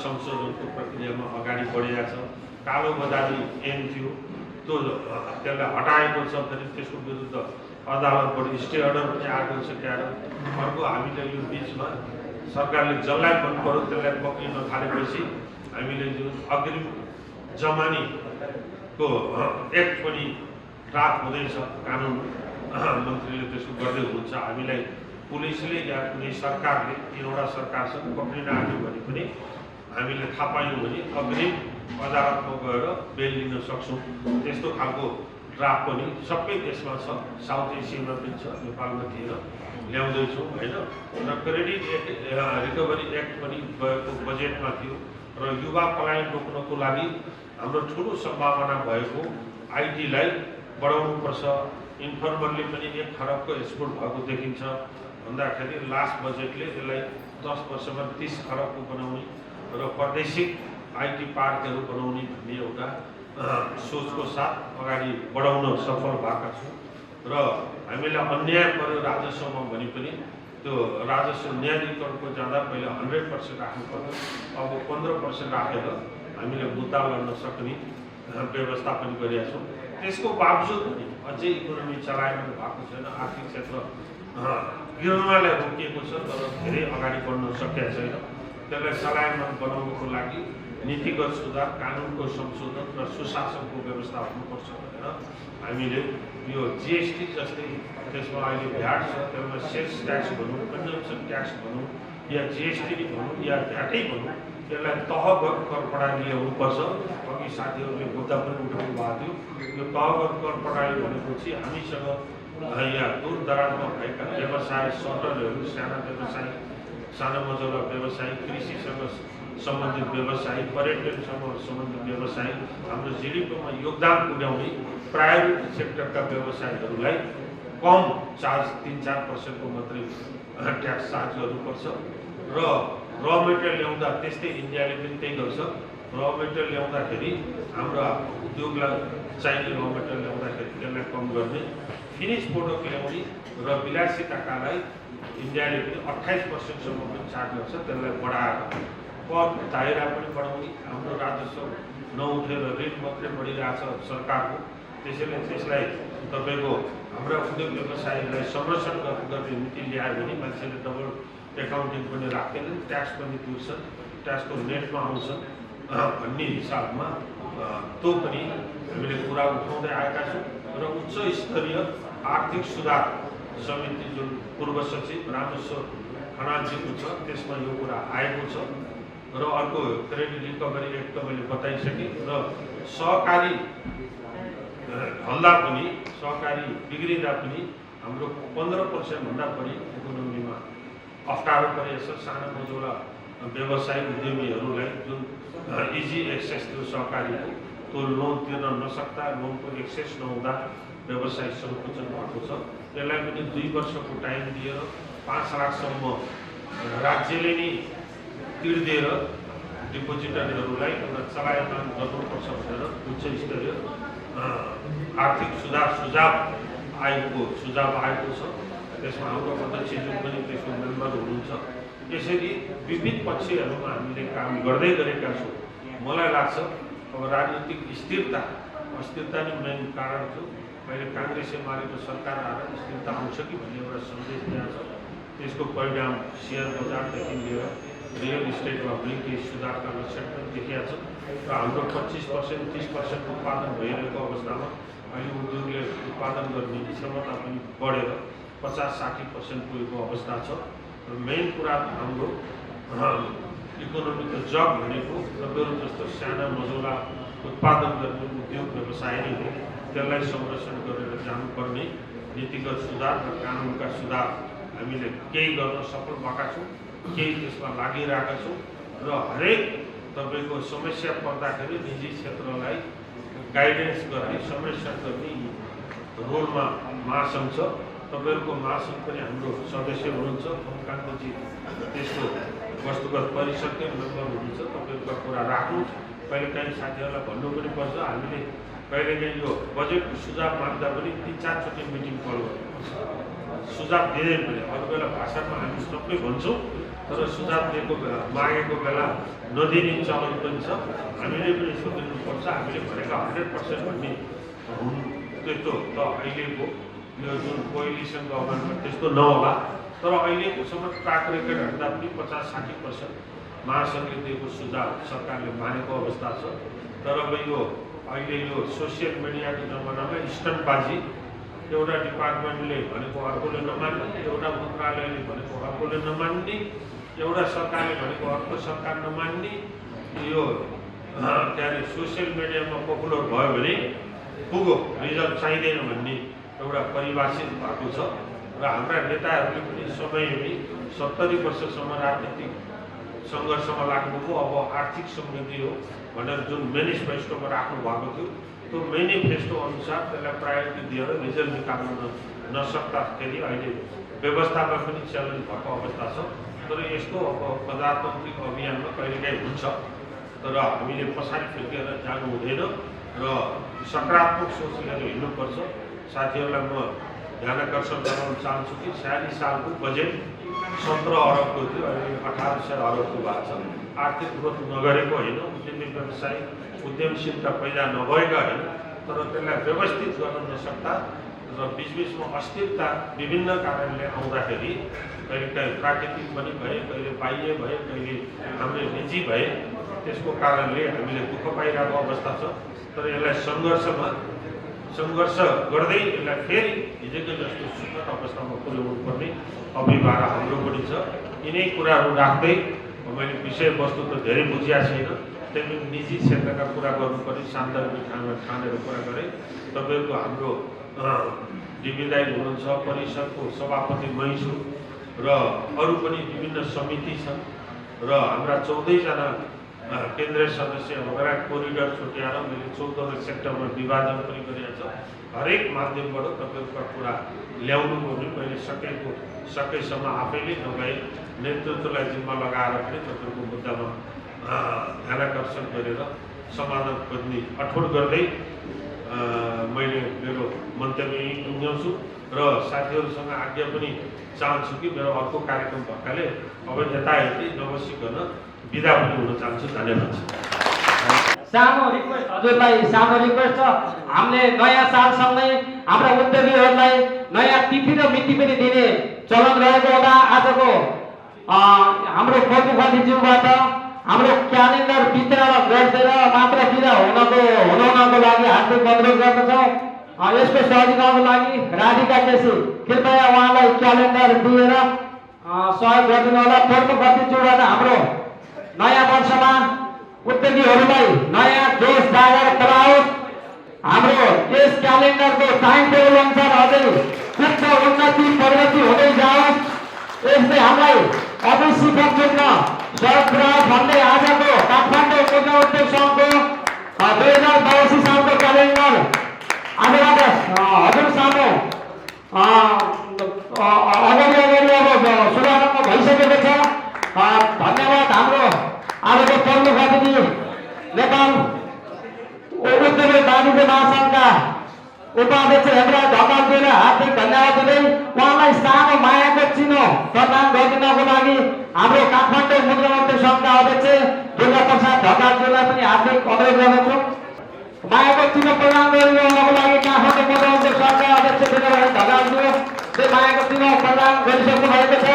संशोधनको प्रक्रियामा अगाडि बढेको छ। कालो बजारी ऐन थियो, त्यो त्यसलाई हटाएको छ, फेरि त्यसको विरुद्ध अदालतबाट स्टे अर्डर पनि आएको छ। अर्को हामीले यो बिचमा सरकारले जसलाई मन पर्यो त्यसलाई पक्रिन थालेपछि हामीले जुन अग्रिम जमानीको एक्ट पनि ड्राफ्ट हुँदैछ, कानुन मन्त्रीले त्यसको गर्दै हुनुहुन्छ। हामीलाई पुलिसले या कुनै सरकारले 3वटा सरकारसँग पक्रिन आयो भने पनि हामीले थाहा पायौँ भने अग्रिम अदालतमा गएर बेल लिन सक्छौँ। त्यस्तो खालको ड्राफ्ट पनि सबै देशमा छ, साउथ एसियामा पनि छ, नेपालमा थिएन, ल्याउँदैछौँ होइन। र क्रेडिट रिकभरी एक्ट पनि गएको बजेटमा थियो र युवा पलायन रोक्नको लागि हाम्रो ठुलो सम्भावना भएको आइटीलाई बढाउनुपर्छ। इन्फर्मल्ली पनि 1 खरबको एक्सपोर्ट भएको देखिन्छ भन्दाखेरि लास्ट बजेटले यसलाई 10 वर्षमा 30 खरबको बनाउने र प्रादेशिक आइटी पार्कहरू बनाउने भन्ने एउटा सोचको साथ अगाडि बढाउन सफल भएका छौँ। र हामीलाई अन्याय पर्यो राजस्वमा भने पनि त्यो राजस्व न्यायाधिकरणको जाँदा पहिला 100% राख्नु पर्यो, अब 15% राखेर हामीले मुद्दा लड्न सक्ने व्यवस्था पनि गरेका छौँ। त्यसको बावजुद पनि अझै इकोनोमी चलायमान भएको छैन, आर्थिक क्षेत्र गिर्नलाई रोकिएको छ, तर धेरै अगाडि बढ्न सकेका छैन। त्यसलाई चलायमान बनाउनको लागि नीतिगत सुधार, कानुनको संशोधन र सुशासनको व्यवस्था हुनुपर्छ भनेर हामीले यो जिएसटी जस्तै त्यसमा अहिले भ्याट छ, त्यसमा सेल्स ट्याक्स भनौँ, कन्जम्सन ट्याक्स भनौँ या जिएसटी भनौँ या भ्याटै भनौँ, यसलाई तहगत कर प्रणाली ल्याउनुपर्छ। अघि साथीहरूले मुद्दा पनि उठाउनु भएको थियो। यो तहगत कर प्रणाली भनेपछि हामीसँग यहाँ दूर दराजमा भएका व्यवसाय, सटरहरू, साना व्यवसाय, साना मझौला व्यवसाय, कृषिसँग सम्बन्धित व्यवसाय, पर्यटनसँग सम्बन्धित व्यवसाय, हाम्रो जिडिपीमा योगदान पुर्याउने प्राइभेट सेक्टरका व्यवसायहरूलाई कम चार्ज 3-4% को मात्रै ट्याक्स चार्ज गर्नुपर्छ। र र मेटेरियल ल्याउँदा त्यस्तै इन्डियाले पनि त्यही गर्छ। र मेटेरियल ल्याउँदाखेरि हाम्रो उद्योगलाई चाहिने र मेटेरियल ल्याउँदाखेरि त्यसलाई कम गर्ने, फिनिस प्रोडक्ट ल्याउने र विलासिताकालाई इन्डियाले पनि 28% सम्म पनि चार्ज गर्छ। त्यसलाई बढाएर कर दायरा पनि बढाउने, हाम्रो राजस्व नउठेर रेट मात्रै बढिरहेछ सरकारको। त्यसैले त्यसलाई तपाईँको हाम्रा उद्योग व्यवसायलाई संरक्षण गर्ने नीति ल्यायो भने मान्छेले डबल एकाउन्टिङ पनि राख्दैनन्, ट्याक्स पनि तिर्छन्, ट्याक्सको नेटमा आउँछन् भन्ने हिसाबमा त्यो पनि हामीले कुरा उठाउँदै आएका छौँ। र उच्च स्तरीय आर्थिक सुधार समिति जुन पूर्व सचिव रामेश्वर खनालजीको छ त्यसमा यो कुरा आएको छ। र अर्को क्रेडिट रिकभरी एक्ट त मैले बताइसकेँ। र सहकारी भन्दा पनि सहकारी बिग्रिँदा पनि हाम्रो 15% भन्दा बढी इकोनोमीमा अप्ठ्यारो परेछ। साना मझौला व्यवसाय उद्यमीहरूलाई जुन इजी एक्सेस थियो सहकारीको, त्यो लोन तिर्न नसक्दा, लोनको एक्सेस नहुँदा व्यवसाय सङ्कुचन भएको छ। त्यसलाई पनि 2 वर्षको टाइम दिएर 5 लाखसम्म राज्यले नै तिर्दिएर डिपोजिटरहरूलाई एउटा चलायमान गर्नुपर्छ भनेर उच्च स्तरीय आर्थिक सुझाव आएको छ। त्यसमा हाम्रो अध्यक्षज्यू पनि त्यसको मेम्बर हुनुहुन्छ। यसरी विविध पक्षहरूमा हामीले काम गर्दै गरेका छौँ। मलाई लाग्छ अब राजनीतिक अस्थिरता नै मेन कारण थियो। अहिले काङ्ग्रेसले मारेको सरकार आएर स्थिरता आउँछ कि भन्ने एउटा सन्देश दिएको छ। त्यसको परिणाम सेयर बजारदेखि लिएर रियल इस्टेटमा पनि केही सुधारका लक्षण पनि देखिया छ। र हाम्रो 25% 30% उत्पादन भइरहेको अवस्थामा अहिले उद्योगले उत्पादन गर्ने क्षमता पनि बढेर 50-60% पुगेको अवस्था छ। र मेन कुरा हाम्रो इकोनोमीको जग भनेको तपाईँहरू जस्तो साना मझौला उत्पादन गर्ने उद्योग व्यवसाय नै हो। त्यसलाई संरक्षण गरेर जानुपर्ने नीतिगत सुधार र कानुनका सुधार हामीले केही गर्न सफल भएका छौँ, केही त्यसमा लागिरहेका छौँ। र हरेक तपाईँको समस्या पर्दाखेरि निजी क्षेत्रलाई गाइडेन्स गर्ने, संरक्षण गर्ने रोलमा महासङ्घ छ। तपाईँहरूको महासङ्घ पनि हाम्रो सदस्य हुनुहुन्छ। ओमकान्तजी त्यसको वस्तुगत परिषदकै मेम्बर हुनुहुन्छ। तपाईँहरूका कुरा राख्नु, कहिलेकाहीँ साथीहरूलाई भन्नु पनि पर्छ। हामीले कहिलेकाहीँ यो बजेटको सुझाव माग्दा पनि 3-4 चोटि मिटिङ कल गर्नुपर्छ, सुझाव दिँदै पनि। अरू बेला भाषामा हामी सबै भन्छौँ, तर सुझाव मागेको बेला नदिने चलन पनि छ। हामीले पनि यसो दिनुपर्छ। हामीले भनेका 100% भन्ने त्यस्तो त अहिलेको यो जुन कोएलिसन गभर्मेन्टमा त्यस्तो नहोला, तर अहिलेकोसम्म ट्र्याक रेकर्ड हेर्दा पनि 50-60% महासङ्घले दिएको सुझाव सरकारले मानेको अवस्था छ। तर अब यो अहिले यो सोसियल मिडियाको जमानामा स्टन्टबाजी, एउटा डिपार्टमेन्टले भनेको अर्कोले नमान्ने, एउटा मन्त्रालयले भनेको अर्कोले नमान्ने, एउटा सरकारले भनेको अर्को सरकार नमान्ने, यो के अरे सोसियल मिडियामा पपुलर भयो भने पुगो रिजल्ट चाहिँदैन भन्ने एउटा परिभाषित भएको छ। र हाम्रा नेताहरूले पनि समयमै 70 वर्षसम्म राजनीतिक सङ्घर्षमा लाग्नुभयो। अब आर्थिक समृद्धि हो भनेर जुन मेनिफेस्टोमा राख्नु भएको थियो, त्यो मेनिफेस्टो अनुसार त्यसलाई प्रायोरिटी दिएर रिजल्ट निकाल्न नसक्दाखेरि अहिले व्यवस्थामा पनि च्यालेन्ज भएको अवस्था छ। तर यस्तो अब प्रजातान्त्रिक अभियानमा कहिलेकाहीँ हुन्छ, तर हामीले पछाडि फर्केर जानु हुँदैन र सकारात्मक सोच लिएर हिँड्नुपर्छ। साथीहरूलाई म ध्यान आकर्षण गराउन चाहन्छु कि 46 सालको बजेट 17 अरबको थियो, अहिले 1800 अरबको भएको छ। आर्थिक ग्रोथ नगरेको होइन, उद्यमी व्यवसाय उद्यमशीलता पैदा नभएका होइन, तर त्यसलाई व्यवस्थित गर्न नसक्दा र बिचबिचमा अस्थिरता विभिन्न कारणले आउँदाखेरि कहिले काहीँ प्राकृतिक पनि भए, कहिले बाह्य भए, कहिले हाम्रो निजी भए, त्यसको कारणले हामीले दुःख पाइरहेको अवस्था छ। तर यसलाई सङ्घर्ष गर्दै यसलाई फेरि हिजोको जस्तो सुन्दर अवस्थामा पुर्याउनु पर्ने अभिभावक हाम्रो पनि छ। यिनै कुराहरू राख्दै मैले विषयवस्तु त धेरै बुझिया छैन, त्यही निजी क्षेत्रका कुरा गर्नु पर्ने सान्दर्भिक ठानेर कुरा गरेँ। तपाईँको हाम्रो डिबी दाइ हुनुहुन्छ, परिषदको सभापति मै छु र अरू पनि विभिन्न समिति छन् र हाम्रा 14 जना केन्द्रीय सदस्य हाम्रा कोरिडोर छुट्याएर मैले 14 सेक्टरमा विभाजन पनि गरेको छ। हरेक माध्यमबाट तपाईँहरूका कुरा ल्याउनु पर्ने मैले सकेसम्म आफैले नभए नेतृत्वलाई जिम्मा लगाएर पनि तपाईँहरूको मुद्दामा ध्यानाकर्षण गरेर समाधान खोज्ने अठोट गर्दै मैले मेरो मन्तव्य यहीँ टुङ्ग्याउँछु र साथीहरूसँग आज्ञा पनि चाहन्छु कि मेरो अर्को कार्यक्रम भएकाले अब यतायति नबसिकन बिदा पनि हुन चाहन्छु। धन्यवाद। सानो रिक्वेस्ट हजुरलाई, सानो रिक्वेस्ट छ। हामीले नयाँ सालसँगै हाम्रा उद्योगीहरूलाई नयाँ तिथि र मिति पनि दिने चलन रहेको होला। आजको हाम्रो खोजीबाट हाम्रो क्यालेन्डर वितरण गरिदिएर मात्र किन हुनको लागि हार्दिक अनुरोध गर्दछौँ। यसको सहयोगको लागि राधिका केसी कृपया उहाँलाई क्यालेन्डर दिएर सहयोग गरिदिनु होला। खोजीबाट हाम्रो नयाँ वर्षमा उद्योगीहरूलाई नयाँ जोस जागर चलाओस्। हाम्रो यस क्यालेन्डरको टाइम टेबल अनुसार अझै उच्च उन्नति प्रगति हुँदै जाओस्। यसले हामीलाई अझै शिखर चुक्न सहयोग पुऱ्याओस् भन्दै आजको काठमाडौँ मुद्रा उद्योग सङ्घको 2082 सालको क्यालेन्डर आजबाट हजुर सामु अगाडि अब शुभारम्भ भइसकेको छ। धन्यवाद। हाम्रो आजको प्रमुख अतिथि नेपाल उद्योग वाणिज्य महासङ्घका उपाध्यक्ष हेमराज ढकालजीलाई हार्दिक धन्यवाद दिँदै उहाँलाई सानो मायाको चिनो प्रदान गरिदिनको लागि हाम्रो काठमाडौँ मुद्रा उद्योग सङ्घका अध्यक्ष दुर्गा प्रसाद ढकालजीलाई पनि हार्दिक अनुरोध गर्दछु। मायाको चिनो प्रदान गरिदिनको लागि काठमाडौँ मुद्रा उद्योग सङ्घका अध्यक्ष दुर्गा ढकालजी मायाको चिनो प्रदान गरिसक्नु भएको छ।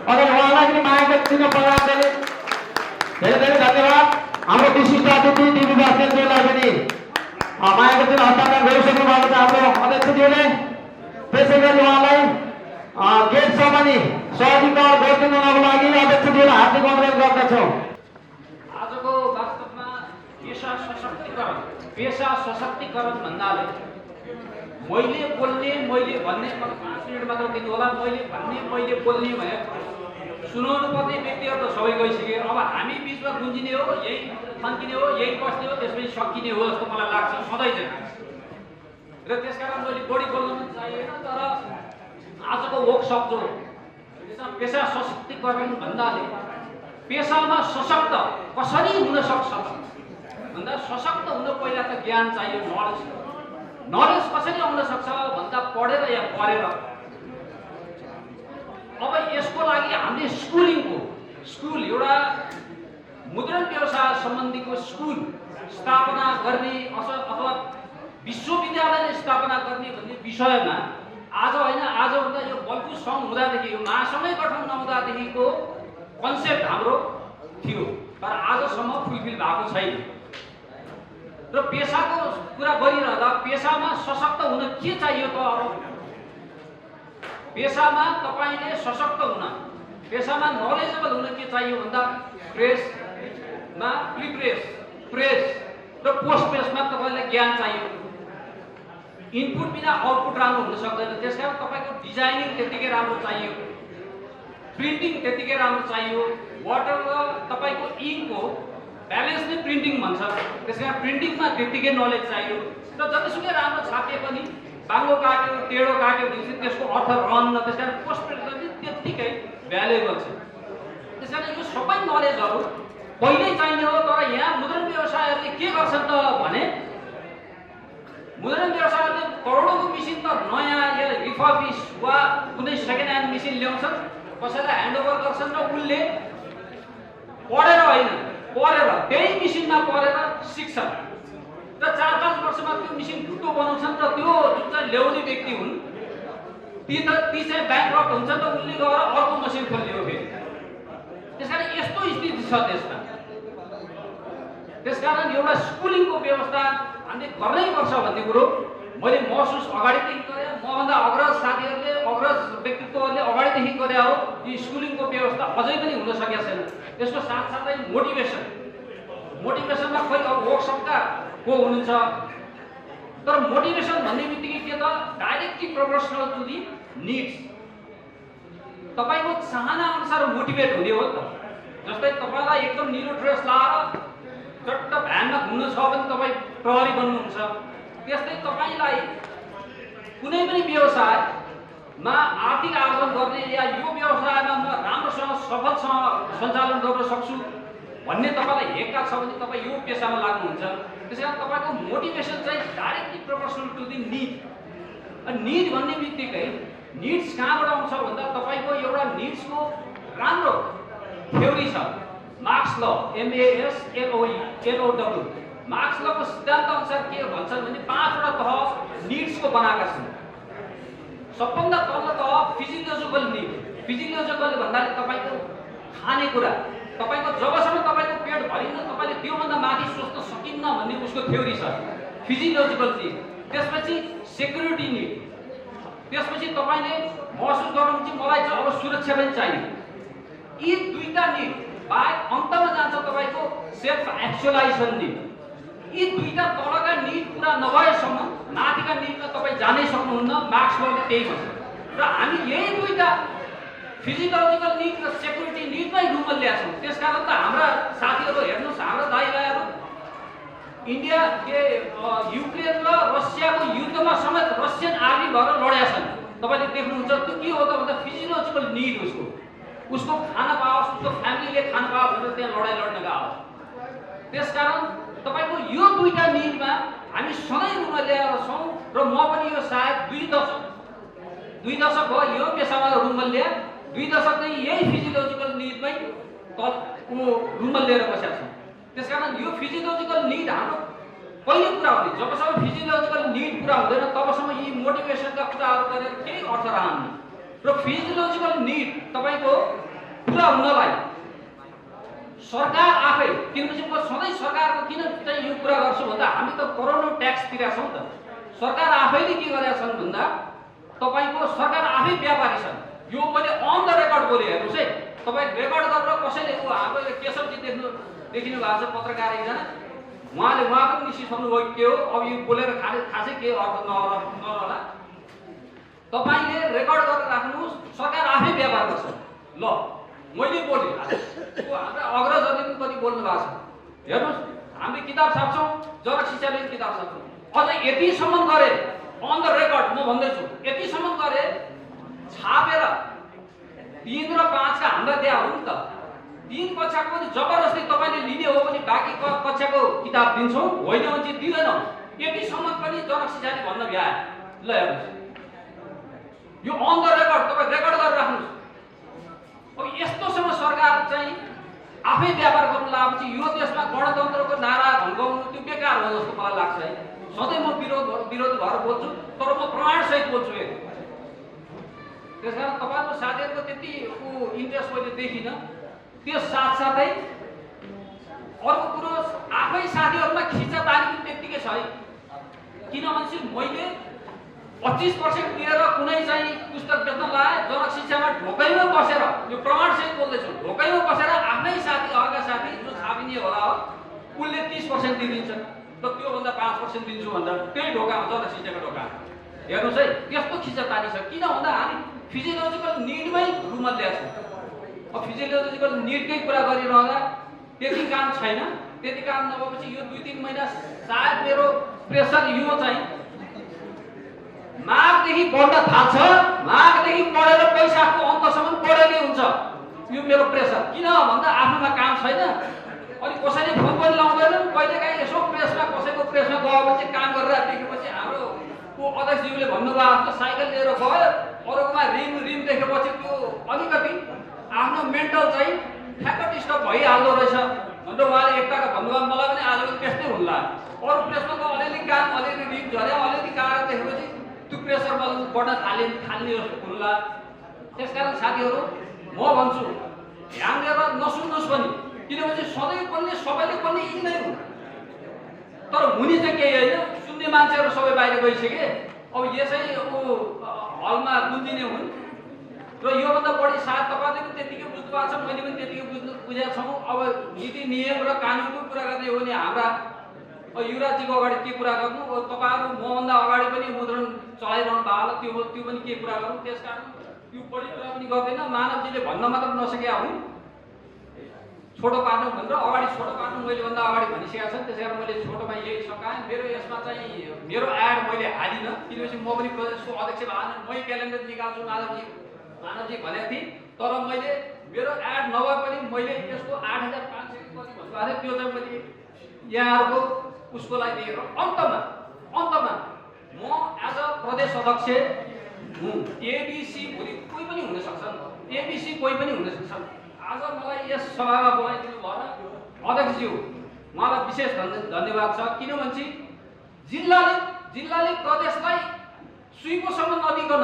अझै उहाँलाई पनि मायाको चिनो प्रदान गरे धेरै धेरै धन्यवाद। हाम्रो विशिष्ट अतिथि डिबी बस्नेतज्यूलाई पनि मायाको चिनो हस्तान्तरण गरिसक्नु भएको छ हाम्रो अध्यक्षज्यूले। त्यसै गरी उहाँलाई गेट सम्मानी सहजीकरण गरिदिनुको लागि अध्यक्षज्यूलाई हार्दिक अनुरोध गर्दछौँ। आजको वास्तवमा पेशा सशक्तिकरण भन्नाले मैले भन्ने 5 मिनट मात्र दिनु होला। मैले बोल्ने भने सुनाउनु पर्ने व्यक्तिहरू त सबै गइसके। अब हामी बिचमा गुन्जिने हो, यही थन्किने हो, यही बस्ने हो, त्यसपछि सकिने हो जस्तो मलाई लाग्छ सधैँ चाहिँ। र त्यसकारण मैले बढी बोल्न पनि चाहिएन। तर आजको वर्कसप जो पेशा सशक्तिकरण भन्नाले पेशामा सशक्त कसरी हुन सक्छ भन्दा सशक्त हुन पहिला त ज्ञान चाहियो, नलेज कसरी आउन सक्छ भन्दा पढेर या पढेर। अब यसको लागि हामीले स्कुल एउटा मुद्रण व्यवसाय सम्बन्धीको स्कुल स्थापना गर्ने अथवा विश्वविद्यालय स्थापना गर्ने भन्ने विषयमा आज होइन, आजभन्दा यो बल्कु सङ्घ हुँदादेखि, यो महासङ्घै गठन नहुँदादेखिको कन्सेप्ट हाम्रो थियो, तर आजसम्म फुलफिल भएको छैन। र पेशाको कुरा गरिरहँदा पेशामा सशक्त हुन के चाहियो त? अब पेशामा तपाईँले सशक्त हुन, पेशामा नलेजेबल हुन के चाहियो भन्दा प्रेसमा प्रेस र पोस्ट प्रेसमा तपाईँलाई ज्ञान चाहियो। इनपुट बिना आउटपुट राम्रो हुन सक्दैन। त्यसकारण तपाईँको डिजाइनिङ त्यतिकै राम्रो चाहियो, प्रिन्टिङ त्यतिकै राम्रो चाहियो, वाटर र तपाईँको इङ्कको ब्यालेन्स नै प्रिन्टिङ भन्छ। त्यसकारण प्रिन्टिङमा त्यतिकै नलेज चाहियो। र जतिसुकै राम्रो छापे पनि बाङ्गो काट्यो, टेढो काट्यो भने त्यसको अर्थ रहन्न। त्यसकारण पोस्ट प्रेस पनि त्यत्तिकै भ्यालुएबल छ। त्यसकारण यो सबै नलेजहरू पहिल्यै चाहिने हो। तर यहाँ मुद्रण व्यवसायहरूले के गर्छन् त भने मुद्रण व्यवसायहरूले करोडौँको मेसिन त नयाँ या रिफर्बिस वा कुनै सेकेन्ड ह्यान्ड मेसिन ल्याउँछन्, कसैलाई ह्यान्डओभर गर्छन् र उसले पढेर त्यही मेसिनमा पढेर सिक्छन् र 4-5 वर्षमा त्यो मेसिन ढुट्टो बनाउँछन् र त्यो जुन चाहिँ ल्याउने व्यक्ति हुन् ती चाहिँ ब्याङ्क्रप्ट हुन्छन् र उसले गएर अर्को मेसिन खोल्ने हो फेरि। त्यसकारण यस्तो स्थिति छ देशमा। त्यसकारण एउटा स्कुलिङको व्यवस्था हामीले गर्नै पर्छ भन्ने कुरो मैले महसुस अगाडिदेखि गरेँ। मभन्दा अग्रज साथीहरूले अग्रज व्यक्तित्वहरूले अगाडिदेखि गरे हो। यो स्कुलिङको व्यवस्था अझै पनि हुन सकेको छैन। यसको साथसाथै मोटिभेसनमा खोइ अब वर्कसपका को हुनुहुन्छ, तर मोटिभेसन भन्ने बित्तिकै के त directly proportional to the needs. तपाईँको चाहना अनुसार मोटिभेट हुने हो नि त। जस्तै तपाईँलाई एकदम निलो ड्रेस लाएर चट्ट भ्यानमा घुम्नु छ भने तपाईँ प्रहरी बन्नुहुन्छ। त्यस्तै तपाईँलाई कुनै पनि व्यवसायमा आर्थिक आर्जन गर्ने या यो व्यवसायमा म राम्रोसँग सफलसँग सञ्चालन गर्न सक्छु भन्ने तपाईँलाई हेक्का छ भने तपाईँ यो पेसामा लाग्नुहुन्छ। त्यसैकारण तपाईँको मोटिभेसन चाहिँ directly proportional to the need. Need भन्ने बित्तिकै निड्स कहाँबाट आउँछ भन्दा तपाईँको एउटा निड्सको राम्रो थ्योरी छ, मार्क्स ल, MASLOW। मार्क्स लको सिद्धान्त अनुसार के भन्छन् भने 5वटा तह निड्सको बनाएका छन्। सबभन्दा तल्लो तह फिजियोलोजिकल निड। फिजियोलोजिकल भन्नाले तपाईँको खानेकुरा, तपाईँको जबसम्म तपाईँको पेट भरिन्न तपाईँले त्योभन्दा माथि सोच्न सकिन्न भन्ने उसको थ्योरी छ, फिजियोलोजिकल निड। त्यसपछि सेक्युरिटी निड, त्यसपछि तपाईँले महसुस गर्नुहुन्छ मलाई चाहिँ अब सुरक्षा पनि चाहियो। यी दुईटा निड बाहेक अन्तमा जान्छ तपाईँको सेल्फ एक्चुअलाइजेसन निड। यी दुईटा तलका निड पुरा नभएसम्म माथिका निडमा तपाईँ जानै सक्नुहुन्न। मार्क्सले त्यही भन्छ र हामी यही दुईटा फिजियोलोजिकल निड र सेक्युरिटी निडमै रुमल ल्याएको छौँ। त्यसकारण त हाम्रा साथीहरू हेर्नुहोस्, हाम्रा दाइभाइहरू इन्डिया युक्रेन र रसियाको युद्धमा समेत रसियन आर्मी भएर लडेका छन्। तपाईँले देख्नुहुन्छ त्यो के हो त भन्दा फिजियोलोजिकल निड उसको खाना पाओस्, उसको फ्यामिलीले खाना पाओस् भनेर त्यहाँ लडाइँ लड्न गएको। त्यसकारण तपाईँको यो दुईटा निडमा हामी सधैँ रुममा ल्याएर छौँ र म पनि यो सायद 2 दशक भयो यो पेसामा रुमल ल्याए। 2 दशक चाहिँ यही फिजियोलोजिकल निडमै रुमल लिएर बसेका छौँ। त्यसकारण यो फिजियोलोजिकल निड हाम्रो कहिले पुरा हुने? जबसम्म फिजियोलोजिकल निड पुरा हुँदैन तबसम्म यी मोटिभेसनका कुराहरू गरेर केही अर्थ रहन्न। र फिजियोलोजिकल निड तपाईँको पुरा हुनलाई सरकार आफै, किनभने म सधैँ सरकारको किन चाहिँ यो कुरा गर्छु भन्दा हामी त करोडौँ ट्याक्स तिरेका छौँ त। सरकार आफैले के गरेका छन् भन्दा तपाईँको सरकार आफै व्यापारी छन्। यो मैले अन द रेकर्ड बोलेँ, हेर्नुहोस् है। तपाईँ रेकर्ड गरेर कसैले हाम्रो केशवजी देखिनु भएको छ पत्रकार एकजना, उहाँले उहाँको निस्किसक्नुभयो के हो अब यो बोलेर खासै के अर्थ नहोला। तपाईँले रेकर्ड गरेर राख्नुहोस्, सरकार आफै व्यापार गर्छ। ल मैले बोलेँ, हाम्रा अग्रजहरूले पनि कति बोल्नु भएको छ। हेर्नुहोस्, हामीले किताब छाप्छौँ, जनक शिक्षाले किताब छाप्छौँ। अझ यतिसम्म गरे अन द रेकर्ड म भन्दैछु, यतिसम्म गरे छापेर 3 र 5 का हाम्रा दिया हो नि त। 3 कक्षाको पनि जबरजस्ती तपाईँले लिने हो भने बाँकी कक्षाको किताब दिन्छौँ, होइन भने चाहिँ दिँदैनौँ। यतिसम्म पनि जनक शिक्षाले भन्न भ्याए। ल हेर्नुहोस्, यो अन द रेकर्ड तपाईँ रेकर्ड गरेर राख्नुहोस्। अब यस्तोसम्म सरकार चाहिँ आफै व्यापार गर्नु लागेपछि यो देशमा गणतन्त्रको नारा भङ्गाउनु त्यो बेकार हो जस्तो मलाई लाग्छ है। सधैँ म विरोधी भएर बोल्छु, तर म प्रमाणसहित बोल्छु। त्यसकारण तपाईँको साथीहरूको त्यति इन्ट्रेस्ट मैले देखिनँ। त्यो साथसाथै अर्को कुरो आफै साथीहरूमा खिचातानी पनि त्यत्तिकै छ है। किनभने चाहिँ मैले 25% दिएर कुनै चाहिँ पुस्तक बेच्न लाए, जनक शिक्षामा ढोकैमा बसेर, यो प्रमाणसहित बोल्दैछु, ढोकैमा बसेर आफ्नै साथी अर्का साथी जो छापिने होला हो उसले 30% दिइदिन्छ र त्योभन्दा 5% दिन्छु भन्दा त्यही ढोकामा जनक शिक्षाको ढोका। हेर्नुहोस् है, त्यस्तो खिचातानी छ। किन भन्दा हामी फिजियोलोजिकल निडमै रुममा ल्याएको छौँ। अब फिजियोलोजिकल निडकै कुरा गरिरहँदा त्यति काम छैन। त्यति काम नभएपछि यो 2-3 महिना सायद मेरो प्रेसर यो चाहिँ माघदेखि बढ्न थाल्छ। माघदेखि बढेर पैसाको अन्तसम्म बढेकै हुन्छ यो मेरो प्रेसर। किन भन्दा आफ्नोमा काम छैन, अनि कसैले फोन पनि लाउँदैनन्। कहिलेकाहीँ यसो प्रेसमा कसैको प्रेसमा गयो भने चाहिँ काम गरेर देखेपछि हाम्रो अध्यक्षज्यूले भन्नुभयो जस्तो साइकल लिएर गयो, अरूकोमा रिम देखेपछि त्यो अलिकति आफ्नो मेन्टल चाहिँ ठ्याक्क डिस्टर्ब भइहाल्दो रहेछ भनेर उहाँले एकताका भन्नुभयो। मलाई पनि आजकल त्यस्तै हुन्ला। अरू प्रेसमा त अलिअलि काम, अलिअलि रिम झऱ्यो, अलिअलि कारण देखेपछि त्यो प्रेसर बढ्न थाल्ने जस्तो हुन्ला। त्यसकारण साथीहरू म भन्छु ध्यान दिएर नसुन्नुहोस् पनि, किनभने सधैँ बोल्ने सबैले बोल्ने यी नै हुन्। तर हुने चाहिँ केही होइन, सुन्ने मान्छेहरू सबै बाहिर गइसके। अब यसै हलमा गुन्जिने हुन् र योभन्दा बढी सायद तपाईँले पनि त्यतिकै बुझ्नु भएको छ, मैले पनि त्यतिकै बुझेका छौँ। अब नीति नियम र कानुनको कुरा गर्ने हो भने हाम्रा युवराजीको अगाडि के कुरा गर्नु, तपाईँहरू मभन्दा अगाडि पनि मुद्रण चलाइरहनु भएको होला, त्यो पनि के कुरा गर्नु। त्यसकारण त्यो बढी कुरा पनि गर्दैन। मानवजीले भन्न मात्र नसकेका हुन्, छोटो पार्नु भनेर अगाडि छोटो पार्नु मैले भन्दा अगाडि भनिसकेका छन्। त्यसै कारण मैले छोटोमा यही सकाएँ। मेरो यसमा चाहिँ मेरो एड मैले हालिनँ, किनभने म पनि प्रदेशको अध्यक्ष भएन, मै क्यालेन्डर निकाल्छु मानवजी भनेको थिएँ। तर मैले मेरो एड नभए पनि मैले यसको 8500 कति भन्नुभएको थियो, त्यो चाहिँ मैले यहाँहरूको उसको लागि दिएर अन्तमा म एज अ प्रदेश अध्यक्ष हुँ। एबिसी भोलि कोही पनि हुन सक्छन्, एबिसी कोही पनि हुन सक्छन्। आज मलाई यस सभामा बोलाइदिनु भएर अध्यक्षज्यू उहाँलाई विशेष धन्यवाद छ। किनभने जिल्लाले प्रदेशलाई सुइकोसम्म नदिकन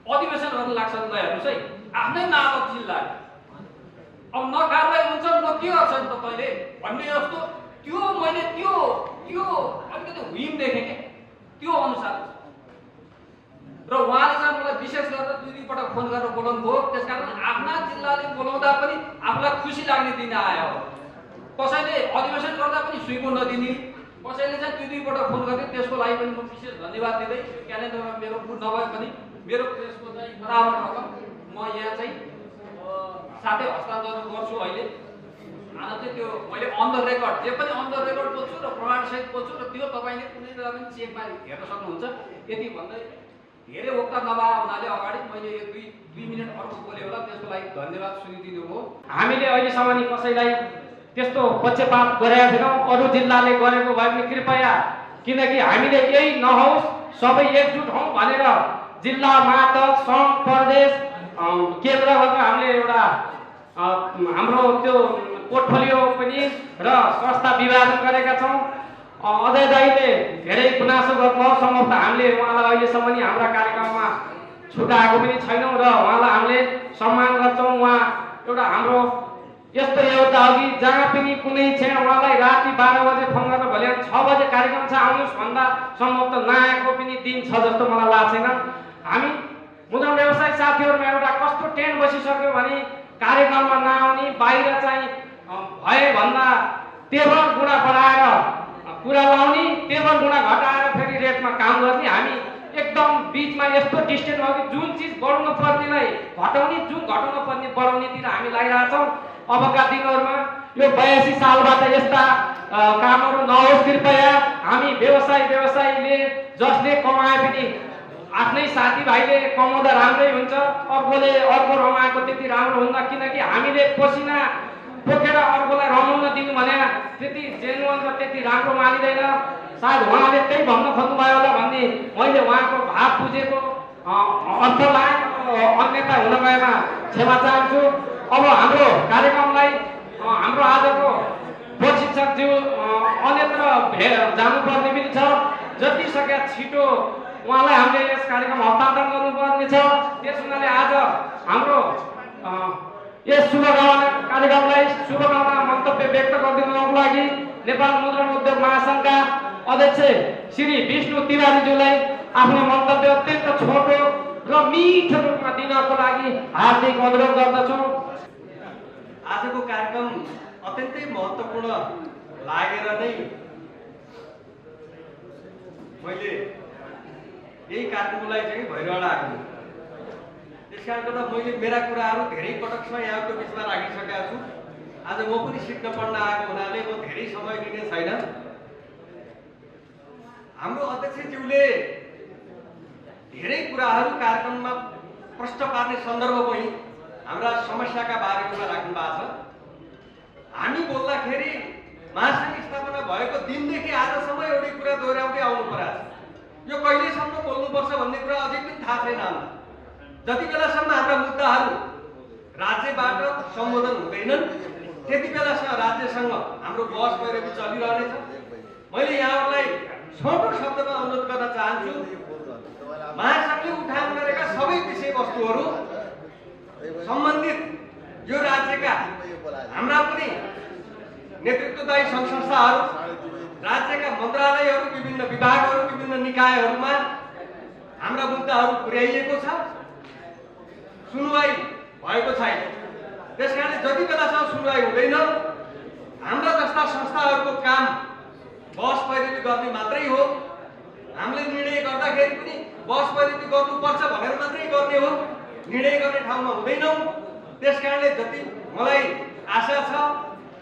अधिवेशन गर्न लाग्छ त हेर्नुहोस् है, आफ्नै मालक जिल्लाले अब न कारबाही हुन्छ न के गर्छ नि त तैँले भन्ने जस्तो त्यो मैले त्यो अलिकति हुइम देखेँ कि त्यो अनुसार। र उहाँले चाहिँ मलाई विशेष गरेर दुई पटक फोन गरेर बोलाउनु भयो। त्यसकारण आफ्ना जिल्लाले बोलाउँदा पनि आफूलाई खुसी लाग्ने दिन आयो। कसैले अधिवेशन गर्दा पनि सुइको नदिने, कसैले चाहिँ दुई पटक फोन गर्ने, त्यसको लागि पनि म विशेष धन्यवाद दिँदै क्यालेन्डरमा मेरो बुट नभए पनि मेरो प्रेसको चाहिँ बराबर रकम म यहाँ चाहिँ साथै हस्तान्तरण गर्छु। अहिले आज चाहिँ त्यो मैले अन द रेकर्ड जे पनि अन द रेकर्ड बोल्छु र प्रमाणसहित बोल्छु र त्यो तपाईँले कुनै बेला पनि चेकमा हेर्न सक्नुहुन्छ। यति भन्दै धेरै वक्ता नभए हुनाले अगाडि मैले यो दुई मिनट अर्को बोलेँ होला, त्यसको लागि धन्यवाद सुनिदिनु हो। हामीले अहिलेसम्म नि कसैलाई त्यस्तो पक्षपात गरेका छैनौँ। अरू जिल्लाले गरेको भए पनि कृपया, किनकि हामीले यही नहोस्, सबै एकजुट हौँ भनेर जिल्ला मातहत सङ्घ प्रदेश केन्द्रबाट हामीले एउटा हाम्रो त्यो पोर्टफोलियो पनि र संस्था विभाजन गरेका छौँ। अजय दाईले धेरै गुनासो गर्नुभयो, सम्भवतः हामीले उहाँलाई अहिलेसम्म नि हाम्रा कार्यक्रममा छुटाएको पनि छैनौँ र उहाँलाई हामीले सम्मान गर्छौँ। उहाँ एउटा हाम्रो यस्तो एउटा अघि जहाँ पनि कुनै क्षण उहाँलाई राति 12 बजे फोन गरेर भने 6 बजे कार्यक्रम छ आउनुहोस् भन्दा सम्भवतः नआएको पनि दिन छ जस्तो मलाई लाग्दैन। हामी मुद्रण व्यवसायिक साथीहरूमा एउटा कस्तो ट्रेन्ड बसिसक्यो भने कार्यक्रममा नआउने, बाहिर चाहिँ भए भन्दा टेबल गुणा बढाएर कुरा लाउने, टेबल गुणा घटाएर फेरि रेटमा काम गर्ने। हामी एकदम बिचमा यस्तो डिस्टेन्स भयो कि जुन चिज बढाउनु पर्नेलाई घटाउने, जुन घटाउनु पर्ने बढाउनेतिर हामी लागिरहेका छौँ। अबका दिनहरूमा यो 82 सालबाट यस्ता कामहरू नहोस् कृपया। हामी व्यवसायीले जसले कमाए पनि आफ्नै साथीभाइले कमाउँदा राम्रै हुन्छ, अर्कोले अर्को रमाएको त्यति राम्रो हुन्न। किनकि हामीले पसिना बोकेर अर्कोलाई रमाउन दिनु भने त्यति जेन्युन र त्यति राम्रो मानिँदैन। सायद उहाँले त्यही भन्न खोज्नुभयो होला भन्ने मैले उहाँको भाव बुझेको अर्थलाई अन्यथा हुन गएमा क्षमा चाहन्छु। अब हाम्रो कार्यक्रमलाई हाम्रो आजको प्रशिक्षकज्यू अन्यत्र जानुपर्ने पनि छ। जति सके छिटो उहाँलाई हामीले यस कार्यक्रम हस्तान्तरण गर्नुपर्ने छ। त्यस हुनाले आज हाम्रो यस शुभकामना कार्यक्रमलाई शुभकामना मन्तव्य व्यक्त गरिदिनुको लागि नेपाल मुद्रण उद्योग महासङ्घका अध्यक्ष श्री विष्णु तिवारीज्यूलाई आफ्नो मन्तव्य अत्यन्त छोटो र मिठो रूपमा दिनको लागि हार्दिक अनुरोध गर्दछु। आजको कार्यक्रम अत्यन्तै महत्त्वपूर्ण लागेर नै मैले यही कार्यक्रमलाई चाहिँ भइरहन आएको। त्यसकारण गर्दा मैले मेरा कुराहरू धेरै पटकसम्म यहाँको बिचमा राखिसकेका छु। आज म पनि सिक्न पढ्न आएको हुनाले म धेरै समय लिने छैन। हाम्रो अध्यक्षज्यूले धेरै कुराहरू कार्यक्रममा प्रश्न पार्ने सन्दर्भ पनि हाम्रा समस्याका बारेमा राख्नु भएको छ। हामी बोल्दाखेरि महासङ्घ स्थापना भएको दिनदेखि आजसम्म एउटै कुरा दोहोऱ्याउँदै आउनु परेको छ। यो कहिलेसम्म बोल्नुपर्छ भन्ने कुरा अझै पनि थाहा छैन हामीलाई। जति बेलासम्म हाम्रा मुद्दाहरू राज्यबाट सम्बोधन हुँदैनन् त्यति बेलासम्म राज्यसँग हाम्रो बहस पैरवी चलिरहनेछ। मैले यहाँहरूलाई छोटो शब्दमा अनुरोध गर्न चाहन्छु, महासङ्घले उठान गरेका सबै विषयवस्तुहरू सम्बन्धित यो राज्यका हाम्रा पनि नेतृत्वदायी सङ्घ संस्थाहरू राज्यका मन्त्रालयहरू, विभिन्न विभागहरू, विभिन्न निकायहरूमा हाम्रा मुद्दाहरू पुर्याइएको छ, सुनवाई भएको छैन। त्यसकारणले जति बेलासम्म सुनवाई हुँदैन, हाम्रा जस्ता संस्थाहरूको काम बस पैरवी गर्ने मात्रै हो। हामीले निर्णय गर्दाखेरि पनि बस पैरवी गर्नुपर्छ भनेर मात्रै गर्ने हो, निर्णय गर्ने ठाउँमा हुँदैनौँ। त्यसकारणले जति मलाई आशा छ,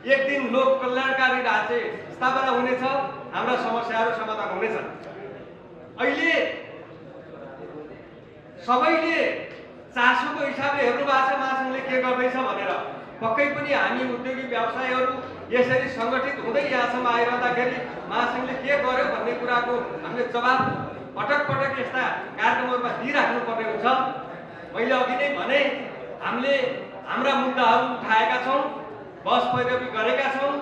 एक दिन लोक कल्याणकारी राज्य स्थापना हुनेछ, हाम्रा समस्याहरू समाधान हुनेछ। अहिले सबैले चासोको हिसाबले हेर्नु भएको छ महासङ्घले के गर्दैछ भनेर। पक्कै पनि हामी उद्योगी व्यवसायहरू यसरी सङ्गठित हुँदै यहाँसम्म आइरहँदाखेरि महासङ्घले के गर्यो भन्ने कुराको हामीले जवाब पटक पटक यस्ता कार्यक्रमहरूमा दिइराख्नु पर्ने हुन्छ। मैले अघि नै भने हामीले हाम्रा मुद्दाहरू उठाएका छौँ, बस पैरवी गरेका छौँ।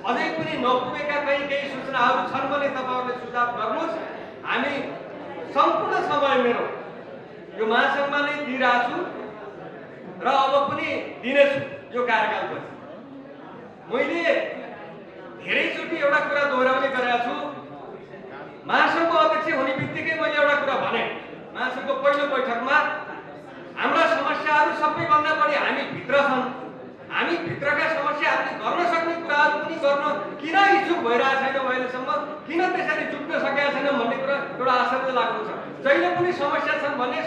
अझै पनि नपुगेका केही सूचनाहरू छन् भने तपाईँहरूले सुझाव गर्नुहोस्। हामी सम्पूर्ण समय मेरो यो महासङ्घमा नै दिइरहेको छु र अब पनि दिनेछु। यो कार्यकालपछि मैले धेरैचोटि एउटा कुरा दोहोऱ्याउने गरेका छु। महासङ्घको अध्यक्ष हुने बित्तिकै मैले एउटा कुरा भने, महासङ्घको पहिलो बैठकमा हाम्रा समस्याहरू सबैभन्दा बढी हामी भित्र छन्। हामी भित्रका समस्याहरूले गर्न सक्ने कुराहरू पनि गर्न किन इच्छुक भइरहेको छैन अहिलेसम्म, किन त्यसरी चुक्न सकेका छैन भन्ने कुरा एउटा आश्चर्य लाग्नु छ। जहिले पनि समस्या छन् भन्ने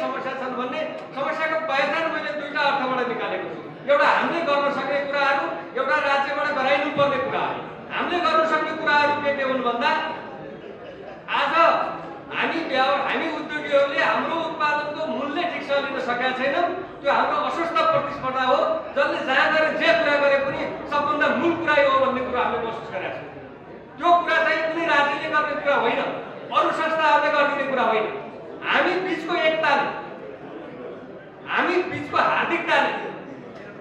समस्याको पहिचान मैले दुईटा अर्थबाट निकालेको छु। एउटा हामीले गर्न सक्ने कुराहरू, एउटा राज्यबाट गराइनु पर्ने कुराहरू। हामीले गर्न सक्ने कुराहरू के हुन् भन्दा आज हामी उद्योगीहरूले हाम्रो उत्पादनको मूल्य ठिकसँग लिन सकेका छैनौँ। त्यो हाम्रो अस्वस्थ प्रतिस्पर्धा हो, जसले जहाँ गएर जे कुरा गरे पनि सबभन्दा मूल कुरा हो भन्ने कुरा हामीले महसुस गरेका छौँ। त्यो कुरा चाहिँ कुनै राज्यले गर्ने कुरा होइन, अरू संस्थाहरूले गरिदिने कुरा होइन। हामी बिचको एकताले, हामी बिचको हार्दिकताले,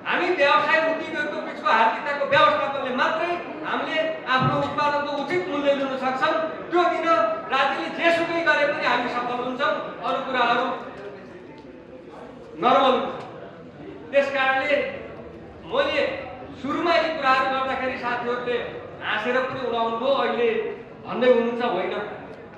हामी व्यवसाय उद्योगहरूको बिचको हार्दिकताको व्यवस्थापनले मात्रै हामीले आफ्नो उत्पादनको उचित मूल्य लिन सक्छौँ। त्यो दिन राज्यले जेसुकै गरे पनि हामी सफल हुन्छौँ, अरू कुराहरू नर्मल। त्यसकारणले मैले सुरुमा यी कुराहरू गर्दाखेरि साथीहरूले हाँसेर पनि उडाउनु भयो, अहिले भन्दै हुनुहुन्छ होइन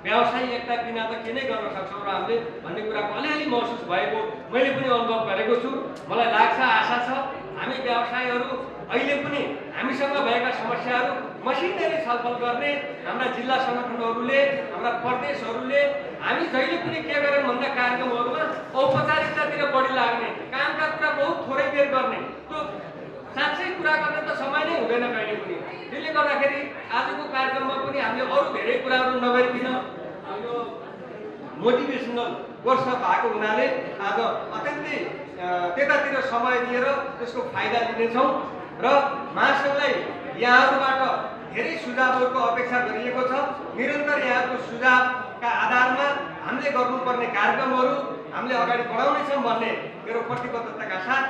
व्यवसाय एकता बिना त के नै गर्न सक्छौँ र हामीले भन्ने कुराको अलिअलि महसुस भएको मैले पनि अनुभव गरेको छु। मलाई लाग्छ, आशा छ हामी व्यवसायहरू अहिले पनि हामीसँग भएका समस्याहरू मसिनरी छलफल गर्ने हाम्रा जिल्ला सङ्गठनहरूले, हाम्रा प्रदेशहरूले हामी जहिले पनि के गर्यौँ भन्दा कार्यक्रमहरूमा औपचारिकतातिर बढी लाग्ने, कामका कुरा बहुत थोरै बेर गर्ने, त्यो साँच्चै कुरा गर्ने त समय नै हुँदैन कहिले पनि। त्यसले गर्दाखेरि आजको कार्यक्रममा पनि हामीले अरू धेरै कुराहरू नगरिकन यो मोटिभेसनल कोर्स भएको हुनाले आज अत्यन्तै त्यतातिर समय दिएर त्यसको फाइदा लिनेछौँ र महासङ्घलाई यहाँहरूबाट धेरै सुझावहरूको अपेक्षा गरिएको छ। निरन्तर यहाँको सुझावका आधारमा हामीले गर्नुपर्ने कार्यक्रमहरू हामीले अगाडि बढाउनेछौँ भन्ने मेरो प्रतिबद्धताका साथ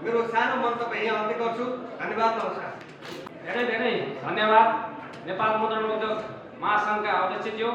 मेरो सानो मन्तव्य यहाँ अन्त्य गर्छु। धन्यवाद, नमस्कार। धेरै धेरै धन्यवाद। नेपाल मुद्रण उद्योग महासङ्घका अध्यक्षज्यू